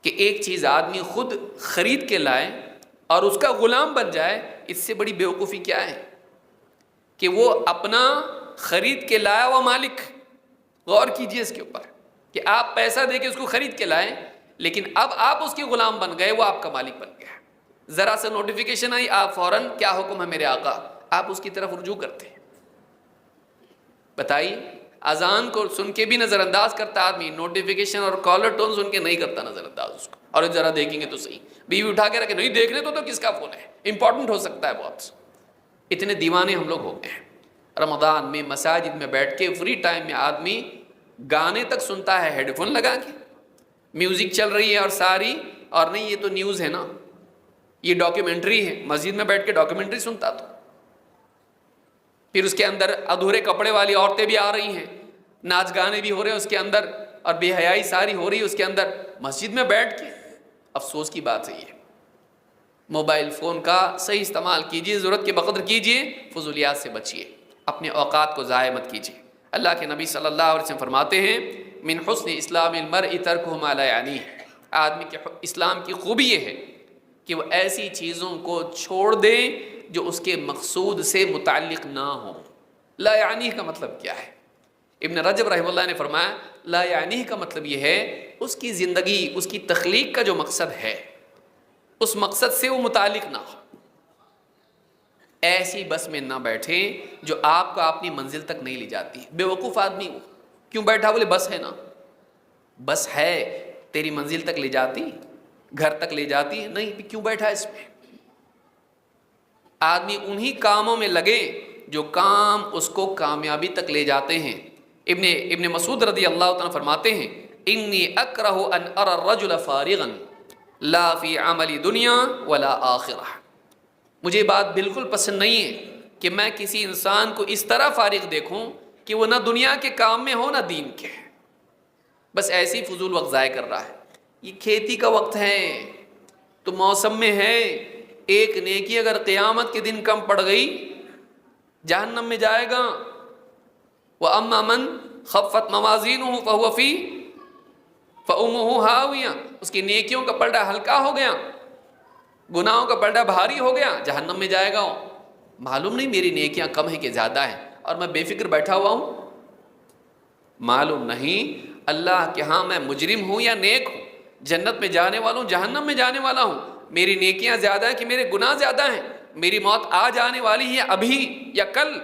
کہ ایک چیز آدمی خود خرید کے لائے اور اس کا غلام بن جائے، اس سے بڑی بیوقوفی کیا ہے؟ کہ وہ اپنا خرید کے لایا ہوا مالک، غور کیجئے اس کے اوپر کہ آپ پیسہ دے کے اس کو خرید کے لائیں، لیکن اب آپ اس کے غلام بن گئے، وہ آپ کا مالک بن گیا۔ ذرا سے نوٹیفیکیشن آئی، آپ فوراً کیا حکم ہے میرے آقا، آپ اس کی طرف رجوع کرتے ہیں۔ بتائیے، اذان کو سن کے بھی نظر انداز کرتا آدمی، نوٹیفیکیشن اور کالر ٹون سن کے نہیں کرتا نظر انداز اس کو، اور ذرا دیکھیں گے تو صحیح، بیوی اٹھا کے رکھے، نہیں دیکھنے تو کس کا فون ہے، امپورٹنٹ ہو سکتا ہے بہت۔ اتنے دیوانے ہم لوگ ہو گئے ہیں۔ رمضان میں مساجد میں بیٹھ کے فری ٹائم میں آدمی گانے تک سنتا ہے ہیڈ فون لگا کے، میوزک چل رہی ہے اور ساری، اور نہیں یہ تو نیوز ہے نا، یہ ڈاکیومنٹری ہے، مسجد میں بیٹھ کے ڈاکیومنٹری سنتا تو۔ پھر اس کے اندر ادھورے کپڑے والی عورتیں بھی آ رہی ہیں، ناچ گانے بھی ہو رہے ہیں اس کے اندر، اور بے حیائی ساری ہو رہی ہے اس کے اندر، مسجد میں بیٹھ کے۔ افسوس کی بات ہے یہ۔ موبائل فون کا صحیح استعمال کیجیے، ضرورت کے بقدر کیجیے، فضولیات سے بچیے، اپنے اوقات کو ضائع مت کیجیے۔ اللہ کے نبی صلی اللہ علیہ وسلم فرماتے ہیں، من حسن اسلام المرء ترکہ ما لا یعنیہ، آدمی کے اسلام کی خوبی یہ ہے کہ وہ ایسی چیزوں کو چھوڑ دے جو اس کے مقصود سے متعلق نہ ہو۔ لا یعنیہ کا مطلب کیا ہے؟ ابن رجب رحمہ اللہ نے فرمایا، لا یعنیہ کا مطلب یہ ہے اس کی زندگی، اس کی تخلیق کا جو مقصد ہے، اس مقصد سے وہ متعلق نہ ہو۔ ایسی بس میں نہ بیٹھیں جو آپ کو اپنی منزل تک نہیں لے جاتی۔ بے وقوف آدمی وہ کیوں بیٹھا؟ بولے بس ہے نا، بس ہے، تیری منزل تک لے جاتی، گھر تک لے جاتی؟ نہیں، کیوں بیٹھا اس میں؟ آدمی انہی کاموں میں لگے جو کام اس کو کامیابی تک لے جاتے ہیں۔ ابن مسعود رضی اللہ تعالیٰ فرماتے ہیں، انی اکرہ ان ارى الرجل فارغا لا فی عمل دنیا ولا آخرہ۔ مجھے بات بالکل پسند نہیں ہے کہ میں کسی انسان کو اس طرح فارغ دیکھوں کہ وہ نہ دنیا کے کام میں ہو نہ دین کے، بس ایسی فضول وقت ضائع کر رہا ہے۔ یہ کھیتی کا وقت ہے تو موسم میں ہے، ایک نیکی اگر قیامت کے دن کم پڑ گئی جہنم میں جائے گا۔ وَأَمَّا مَنْ خَفَّتْ مَوَازِينُهُ فَهُوَ فِي فَأُمُّهُ هَاوِيَةٌ، اس کی نیکیوں کا پلڑا ہلکا ہو گیا، گناہوں کا پلڑا بھاری ہو گیا، جہنم میں جائے گا۔ معلوم نہیں میری نیکیاں کم ہیں کہ زیادہ ہیں اور میں بے فکر بیٹھا ہوا ہوں، معلوم نہیں اللہ کہ ہاں میں مجرم ہوں یا نیک ہوں، جنت میں جانے والا ہوں جہنم میں جانے والا ہوں، میری نیکیاں زیادہ ہیں کہ میرے گناہ زیادہ ہیں، میری موت آ جانے والی ہے ابھی یا کل،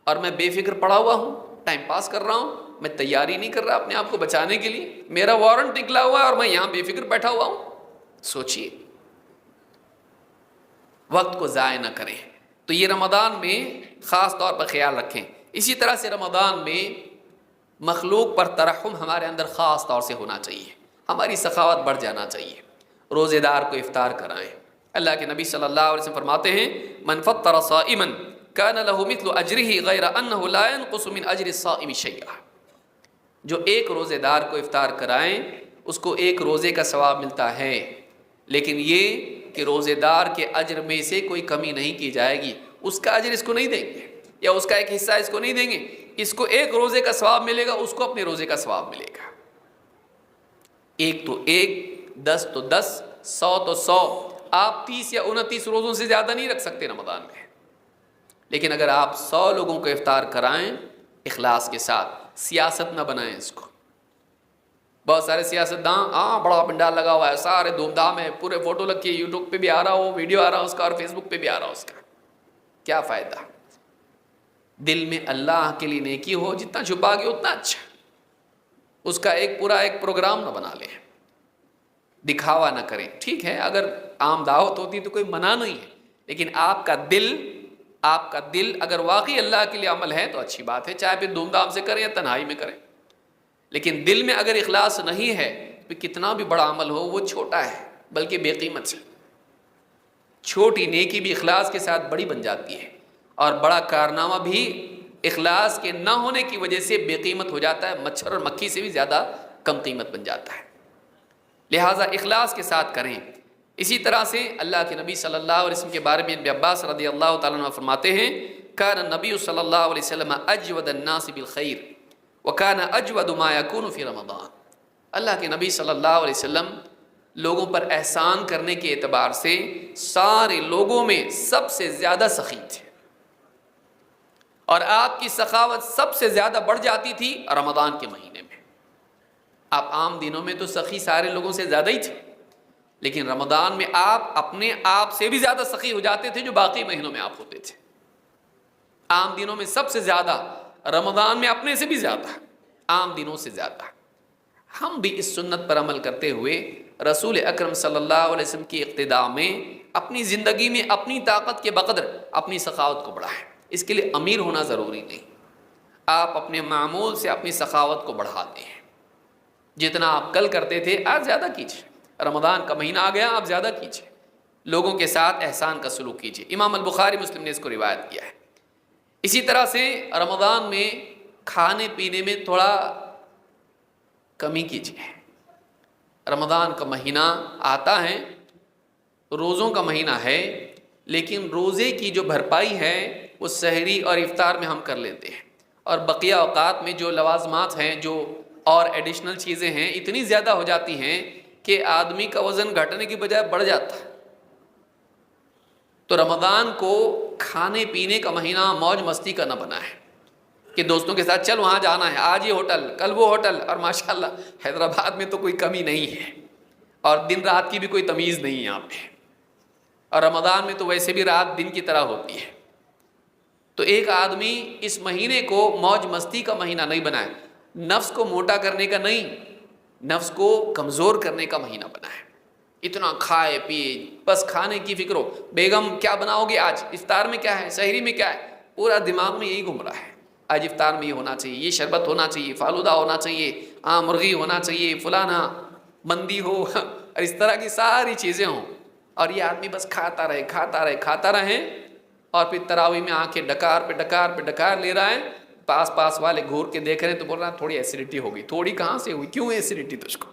اور میں بے فکر پڑا ہوا ہوں، ٹائم پاس کر رہا ہوں، میں تیاری نہیں کر رہا اپنے آپ کو بچانے کے لیے، میرا وارنٹ نکلا ہوا ہے اور میں یہاں بے فکر بیٹھا ہوا ہوں۔ سوچئے، وقت کو ضائع نہ کریں۔ تو یہ رمضان میں خاص طور پر خیال رکھیں۔ اسی طرح سے رمضان میں مخلوق پر ترحم ہمارے اندر خاص طور سے ہونا چاہیے، ہماری سخاوت بڑھ جانا چاہیے۔ روزے دار کو افطار کرائیں۔ اللہ کے نبی صلی اللہ علیہ وسلم فرماتے ہیں من فطر صائما کان له مثل اجرہ غیر انہ لا ينقص من اجر الصائم شیئا، جو ایک روزے دار کو افطار کرائیں اس کو ایک روزے کا ثواب ملتا ہے، لیکن یہ کہ روزے دار کے اجر میں سے کوئی کمی نہیں کی جائے گی، اس کا اجر اس کو نہیں دیں گے یا اس کا ایک حصہ اس کو نہیں دیں گے، اس کو ایک روزے کا ثواب ملے گا، اس کو اپنے روزے کا ثواب ملے گا۔ ایک تو ایک، 10 تو 10، 100 تو 100۔ آپ 30 یا 29 روزوں سے زیادہ نہیں رکھ سکتے رمضان میں، لیکن اگر آپ 100 لوگوں کو افطار کرائیں اخلاص کے ساتھ، سیاست نہ بنائیں اس کو۔ بہت سارے سیاستداں بڑا پنڈال لگا ہوا ہے، سارے دھوم دھام ہے، پورے فوٹو لگ کے یوٹیوب پہ بھی آ رہا ہو، ویڈیو آ رہا ہو اس کا، اور فیس بک پہ بھی آ رہا ہو اس کا، کیا فائدہ؟ دل میں اللہ کے لیے نیکی ہو، جتنا چھپا گے اتنا اچھا، اس کا ایک پورا ایک پروگرام نہ بنا لیں، دکھاوا نہ کریں۔ ٹھیک ہے اگر عام دعوت ہوتی تو کوئی منع نہیں ہے، لیکن آپ کا دل اگر واقعی اللہ کے لیے عمل ہے تو اچھی بات ہے، چاہے پھر دھوم دھام سے کریں یا تنہائی میں کریں، لیکن دل میں اگر اخلاص نہیں ہے تو کتنا بھی بڑا عمل ہو وہ چھوٹا ہے، بلکہ بے قیمت سے۔ چھوٹی نیکی بھی اخلاص کے ساتھ بڑی بن جاتی ہے، اور بڑا کارنامہ بھی اخلاص کے نہ ہونے کی وجہ سے بے قیمت ہو جاتا ہے، مچھر اور مکھی سے بھی زیادہ کم قیمت بن جاتا ہے۔ لہٰذا اخلاص کے ساتھ کریں۔ اسی طرح سے اللہ کے نبی صلی اللہ علیہ وسلم کے بارے میں ابن عباس رضی اللہ تعالیٰ عنہ فرماتے ہیں کان النبی صلی اللہ علیہ وسلم اجود الناس بالخیر وکان اجود ما یکون فی رمضان۔ اللہ کے نبی صلی اللہ علیہ وسلم لوگوں پر احسان کرنے کے اعتبار سے سارے لوگوں میں سب سے زیادہ سخی تھے، اور آپ کی سخاوت سب سے زیادہ بڑھ جاتی تھی رمضان کے مہینے میں۔ آپ عام دنوں میں تو سخی سارے لوگوں سے زیادہ ہی تھے، لیکن رمضان میں آپ اپنے آپ سے بھی زیادہ سخی ہو جاتے تھے جو باقی مہینوں میں آپ ہوتے تھے۔ عام دنوں میں سب سے زیادہ، رمضان میں اپنے سے بھی زیادہ، عام دنوں سے زیادہ۔ ہم بھی اس سنت پر عمل کرتے ہوئے رسول اکرم صلی اللہ علیہ وسلم کی اقتداء میں اپنی زندگی میں اپنی طاقت کے بقدر اپنی سخاوت کو بڑھائیں۔ اس کے لیے امیر ہونا ضروری نہیں، آپ اپنے معمول سے اپنی سخاوت کو بڑھا دیں۔ جتنا آپ کل کرتے تھے آج زیادہ کیجیے، رمضان کا مہینہ آ گیا آپ زیادہ کیجیے، لوگوں کے ساتھ احسان کا سلوک کیجیے۔ امام البخاری مسلم نے اس کو روایت کیا ہے۔ اسی طرح سے رمضان میں کھانے پینے میں تھوڑا کمی کیجیے۔ رمضان کا مہینہ آتا ہے، روزوں کا مہینہ ہے، لیکن روزے کی جو بھرپائی ہے وہ سحری اور افطار میں ہم کر لیتے ہیں، اور بقیہ اوقات میں جو لوازمات ہیں، جو اور ایڈیشنل چیزیں ہیں، اتنی زیادہ ہو جاتی ہیں کہ آدمی کا وزن گھٹنے کی بجائے بڑھ جاتا ہے۔ تو رمضان کو کھانے پینے کا مہینہ موج مستی کا نہ بنائیں کہ دوستوں کے ساتھ چل وہاں جانا ہے، آج یہ ہوٹل کل وہ ہوٹل، اور ماشاءاللہ حیدرآباد میں تو کوئی کمی نہیں ہے، اور دن رات کی بھی کوئی تمیز نہیں ہے یہاں پہ، اور رمضان میں تو ویسے بھی رات دن کی طرح ہوتی ہے۔ تو ایک آدمی اس مہینے کو موج مستی کا مہینہ نہیں بنائے، نفس کو موٹا کرنے کا نہیں، نفس کو کمزور کرنے کا مہینہ بنائے۔ اتنا کھائے پیے، بس کھانے کی فکر ہو، بیگم کیا بناؤ گے آج، افطار میں کیا ہے، سحری میں کیا ہے، پورا دماغ میں یہی گھوم رہا ہے۔ آج افطار میں یہ ہونا چاہیے، یہ شربت ہونا چاہیے، فالودہ ہونا چاہیے، مرغی ہونا چاہیے، فلانا مندی ہو، اور اس طرح کی ساری چیزیں ہوں۔ اور یہ آدمی بس کھاتا رہے اور پھر تراویح میں آنکھیں ڈکار پہ ڈکار لے رہا ہے. پاس والے گھور کے دیکھ رہے ہیں تو بول رہا ہے تھوڑی ایسیڈیٹی ہوگی. تھوڑی کہاں سے ہوئی؟ کیوں ایسیڈیٹی تجھ کو؟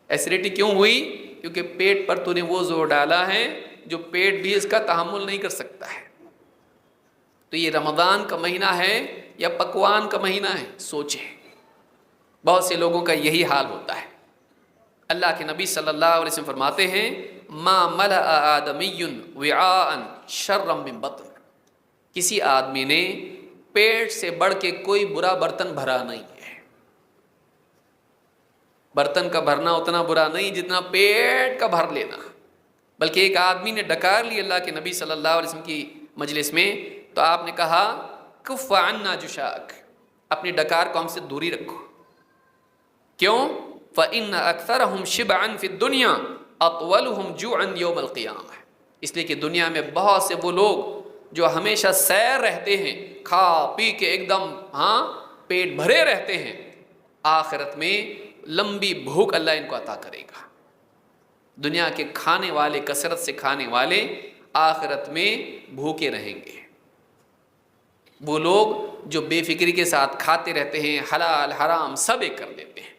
ایسیڈیٹی کیوں ہوئی؟ کیونکہ پیٹ پر تو نے وہ زور ڈالا ہے جو پیٹ بھی اس کا تحمل نہیں کر سکتا ہے. تو یہ رمضان کا مہینہ ہے یا پکوان کا مہینہ ہے؟ سوچیں. بہت سے لوگوں کا یہی حال ہوتا ہے. اللہ کے نبی صلی اللہ علیہ وسلم فرماتے ہیں ما ملأ آدمی وعاء شرا من بطن. کسی آدمی نے پیٹ سے بڑھ کے کوئی برا برتن بھرا نہیں ہے. برتن کا بھرنا اتنا برا نہیں جتنا پیٹ کا بھر لینا. بلکہ ایک آدمی نے ڈکار لی اللہ کے نبی صلی اللہ علیہ وسلم کی مجلس میں تو آپ نے کہا کف عنا جشاک، اپنی ڈکار کو ہم سے دوری رکھو. کیوں؟ فإن أكثرهم شبعا في الدنيا أطولهم جوعا يوم القيامة. اس لیے کہ دنیا میں بہت سے وہ لوگ جو ہمیشہ سیر رہتے ہیں، کھا پی کے ایک دم پیٹ بھرے رہتے ہیں، آخرت میں لمبی بھوک اللہ ان کو عطا کرے گا. دنیا کے کھانے والے، کثرت سے کھانے والے آخرت میں بھوکے رہیں گے. وہ لوگ جو بے فکری کے ساتھ کھاتے رہتے ہیں، حلال حرام سب ایک کر دیتے ہیں.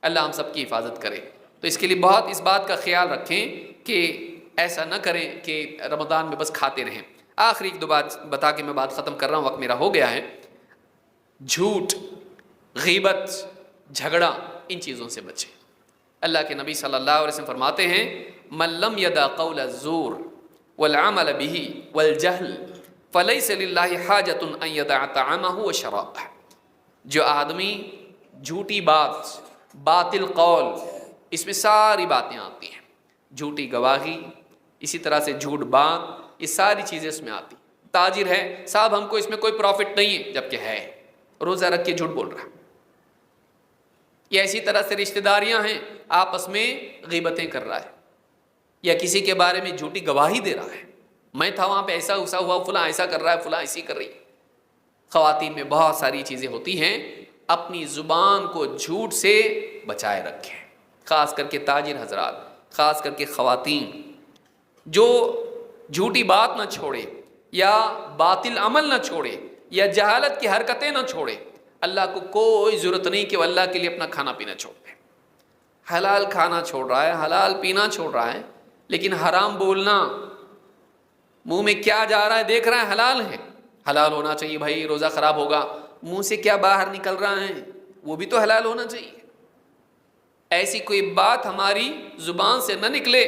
اللہ ہم سب کی حفاظت کرے. تو اس کے لیے بہت اس بات کا خیال رکھیں کہ ایسا نہ کریں کہ رمضان میں بس کھاتے رہیں. آخری ایک دو بات بتا کے میں بات ختم کر رہا ہوں، وقت میرا ہو گیا ہے. جھوٹ، غیبت، جھگڑا، ان چیزوں سے بچیں. اللہ کے نبی صلی اللہ علیہ وسلم فرماتے ہیں من لم یدع قول الزور والعمل به والجہل فلیس للہ حاجۃ ان یدع طعامہ وشرابہ. جو آدمی جھوٹی بات، باطل قول، اس میں ساری باتیں آتی ہیں، جھوٹی گواہی، اسی طرح سے جھوٹ بات، یہ ساری چیزیں اس میں آتی. تاجر ہے، صاحب ہم کو اس میں کوئی پروفٹ نہیں ہے، جبکہ ہے، روزہ رکھ کے جھوٹ بول رہا. یا اسی طرح سے رشتہ داریاں ہیں، آپس میں غیبتیں کر رہا ہے، یا کسی کے بارے میں جھوٹی گواہی دے رہا ہے، میں تھا وہاں پہ ایسا ہوا، فلاں ایسا کر رہا ہے، فلاں ایسی کر رہی ہے. خواتین میں بہت ساری چیزیں ہوتی ہیں. اپنی زبان کو جھوٹ سے بچائے رکھیں، خاص کر کے تاجر حضرات، خاص کر کے خواتین جو جھوٹی بات نہ چھوڑے یا باطل عمل نہ چھوڑے یا جہالت کی حرکتیں نہ چھوڑے. اللہ کو کوئی ضرورت نہیں کہ وہ اللہ کے لیے اپنا کھانا پینا چھوڑ دے. حلال کھانا چھوڑ رہا ہے، حلال پینا چھوڑ رہا ہے، لیکن حرام بولنا، منہ میں کیا جا رہا ہے دیکھ رہا ہے، حلال ہے، حلال ہونا چاہیے بھائی، روزہ خراب ہوگا. منہ سے کیا باہر نکل رہا ہے وہ بھی تو حلال ہونا چاہیے. ایسی کوئی بات ہماری زبان سے نہ نکلے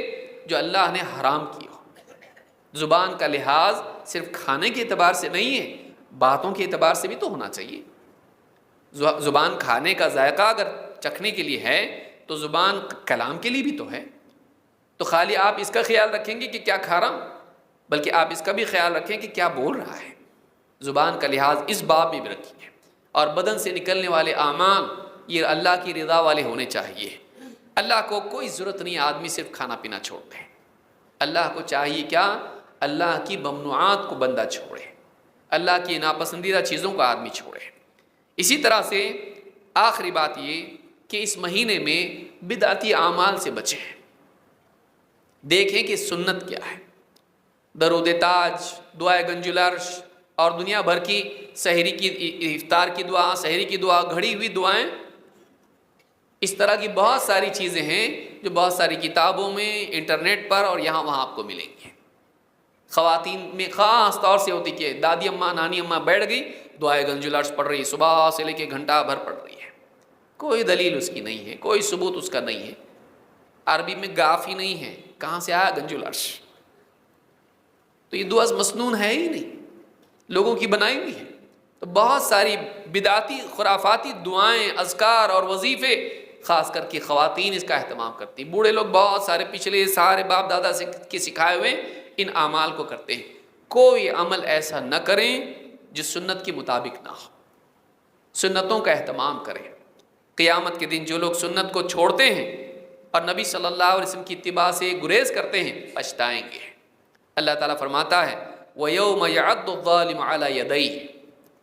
جو اللہ نے حرام کی ہو. زبان کا لحاظ صرف کھانے کے اعتبار سے نہیں ہے، باتوں کے اعتبار سے بھی تو ہونا چاہیے. زبان کھانے کا ذائقہ اگر چکھنے کے لیے ہے تو زبان کلام کے لیے بھی تو ہے. تو خالی آپ اس کا خیال رکھیں گے کہ کیا کھا رہا ہوں، بلکہ آپ اس کا بھی خیال رکھیں کہ کیا بول رہا ہے. زبان کا لحاظ اس باب میں بھی رکھیں. اور بدن سے نکلنے والے اعمال یہ اللہ کی رضا والے ہونے چاہیے. اللہ کو کوئی ضرورت نہیں آدمی صرف کھانا پینا چھوڑ دے. اللہ کو چاہیے کیا؟ اللہ کی ممنوعات کو بندہ چھوڑے، اللہ کی ناپسندیدہ چیزوں کو آدمی چھوڑے. اسی طرح سے آخری بات یہ کہ اس مہینے میں بدعتی اعمال سے بچیں. دیکھیں کہ سنت کیا ہے. درود تاج، دعائے گنج العرش اور دنیا بھر کی سحری کی، افطار کی دعا، سحری کی دعا، گھڑی ہوئی دعائیں، اس طرح کی بہت ساری چیزیں ہیں جو بہت ساری کتابوں میں، انٹرنیٹ پر اور یہاں وہاں آپ کو ملیں گی. خواتین میں خاص طور سے ہوتی کہ دادی اماں، نانی اماں بیٹھ گئی، دعائے گنج العرش پڑھ رہی، صبح سے لے کے گھنٹہ بھر پڑھ رہی ہے. کوئی دلیل اس کی نہیں ہے، کوئی ثبوت اس کا نہیں ہے. عربی میں گاف ہی نہیں ہے، کہاں سے آیا گنج العرش؟ تو یہ دعا مسنون ہے ہی نہیں، لوگوں کی بنائی ہوئی ہے. تو بہت ساری بدعتی خرافاتی دعائیں، اذکار اور وظیفے خاص کر کے خواتین اس کا اہتمام کرتی. بوڑھے لوگ بہت سارے پچھلے سارے باپ دادا سے کے سکھائے ہوئے ان اعمال کو کرتے ہیں. کوئی عمل ایسا نہ کریں جو سنت کے مطابق نہ ہو. سنتوں کا اہتمام کریں. قیامت کے دن جو لوگ سنت کو چھوڑتے ہیں اور نبی صلی اللہ علیہ وسلم کی اتباع سے گریز کرتے ہیں پچھتائیں گے. اللہ تعالیٰ فرماتا ہے وَيَوْمَ يَعَضُّ الظَّالِمُ عَلَى يَدَيْهِ،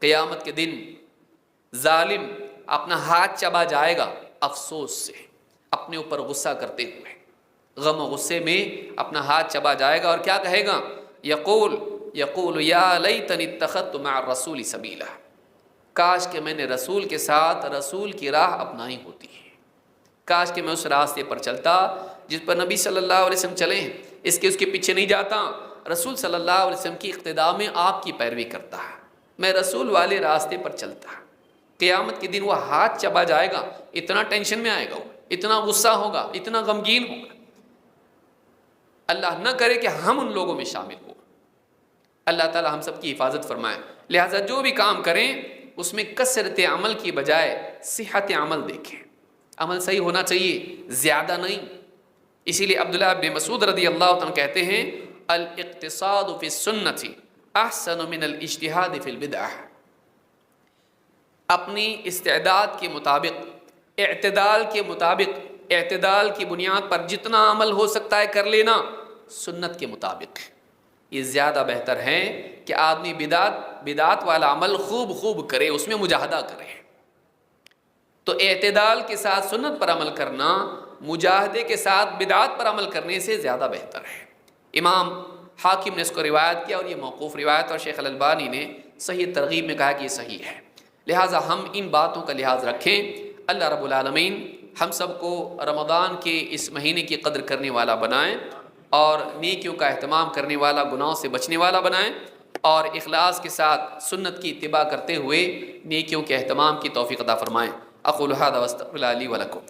قیامت کے دن ظالم اپنا ہاتھ چبا جائے گا افسوس سے، اپنے اوپر غصہ کرتے ہوئے. غم و غصے میں اپنا ہاتھ چبا جائے گا اور کیا کہے گا؟ یقول یا لیتنی اتخذت مع الرسول سبیلا، کاش کہ میں نے رسول کے ساتھ رسول کی راہ اپنائی ہوتی ہے، کاش کہ میں اس راستے پر چلتا جس پر نبی صلی اللہ علیہ وسلم چلے ہیں، اس کے پیچھے نہیں جاتا، رسول صلی اللہ علیہ وسلم کی اقتداء میں آپ کی پیروی کرتا ہے، میں رسول والے راستے پر چلتا۔ قیامت کے دن وہ ہاتھ چبا جائے گا، اتنا ٹینشن میں آئے گا، وہ اتنا غصہ ہوگا، اتنا غمگین ہوگا۔ اللہ نہ کرے کہ ہم ان لوگوں میں شامل ہوں۔ اللہ تعالی ہم سب کی حفاظت فرمائے۔ لہٰذا جو بھی کام کریں اس میں کثرت عمل کی بجائے صحت عمل دیکھیں، عمل صحیح ہونا چاہیے، زیادہ نہیں۔ اسی لیے عبداللہ بن مسعود رضی اللہ عنہ کہتے ہیں الاقتصاد فی السنۃ احسن من الاجتہاد فی البدعہ، اپنی استعداد کے مطابق، اعتدال کے مطابق، اعتدال کی بنیاد پر جتنا عمل ہو سکتا ہے کر لینا، سنت کے مطابق یہ زیادہ بہتر ہے کہ آدمی بدعت والا عمل خوب کرے، اس میں مجاہدہ کرے۔ تو اعتدال کے ساتھ سنت پر عمل کرنا مجاہدے کے ساتھ بدعت پر عمل کرنے سے زیادہ بہتر ہے۔ امام حاکم نے اس کو روایت کیا اور یہ موقوف روایت، اور شیخ الالبانی نے صحیح ترغیب میں کہا کہ یہ صحیح ہے۔ لہٰذا ہم ان باتوں کا لحاظ رکھیں۔ اللہ رب العالمین ہم سب کو رمضان کے اس مہینے کی قدر کرنے والا بنائیں اور نیکیوں کا اہتمام کرنے والا، گناہوں سے بچنے والا بنائیں، اور اخلاص کے ساتھ سنت کی اتباع کرتے ہوئے نیکیوں کے اہتمام کی توفیق عطا فرمائیں۔ اقول ھذا واستغفر اللہ لی ولکم۔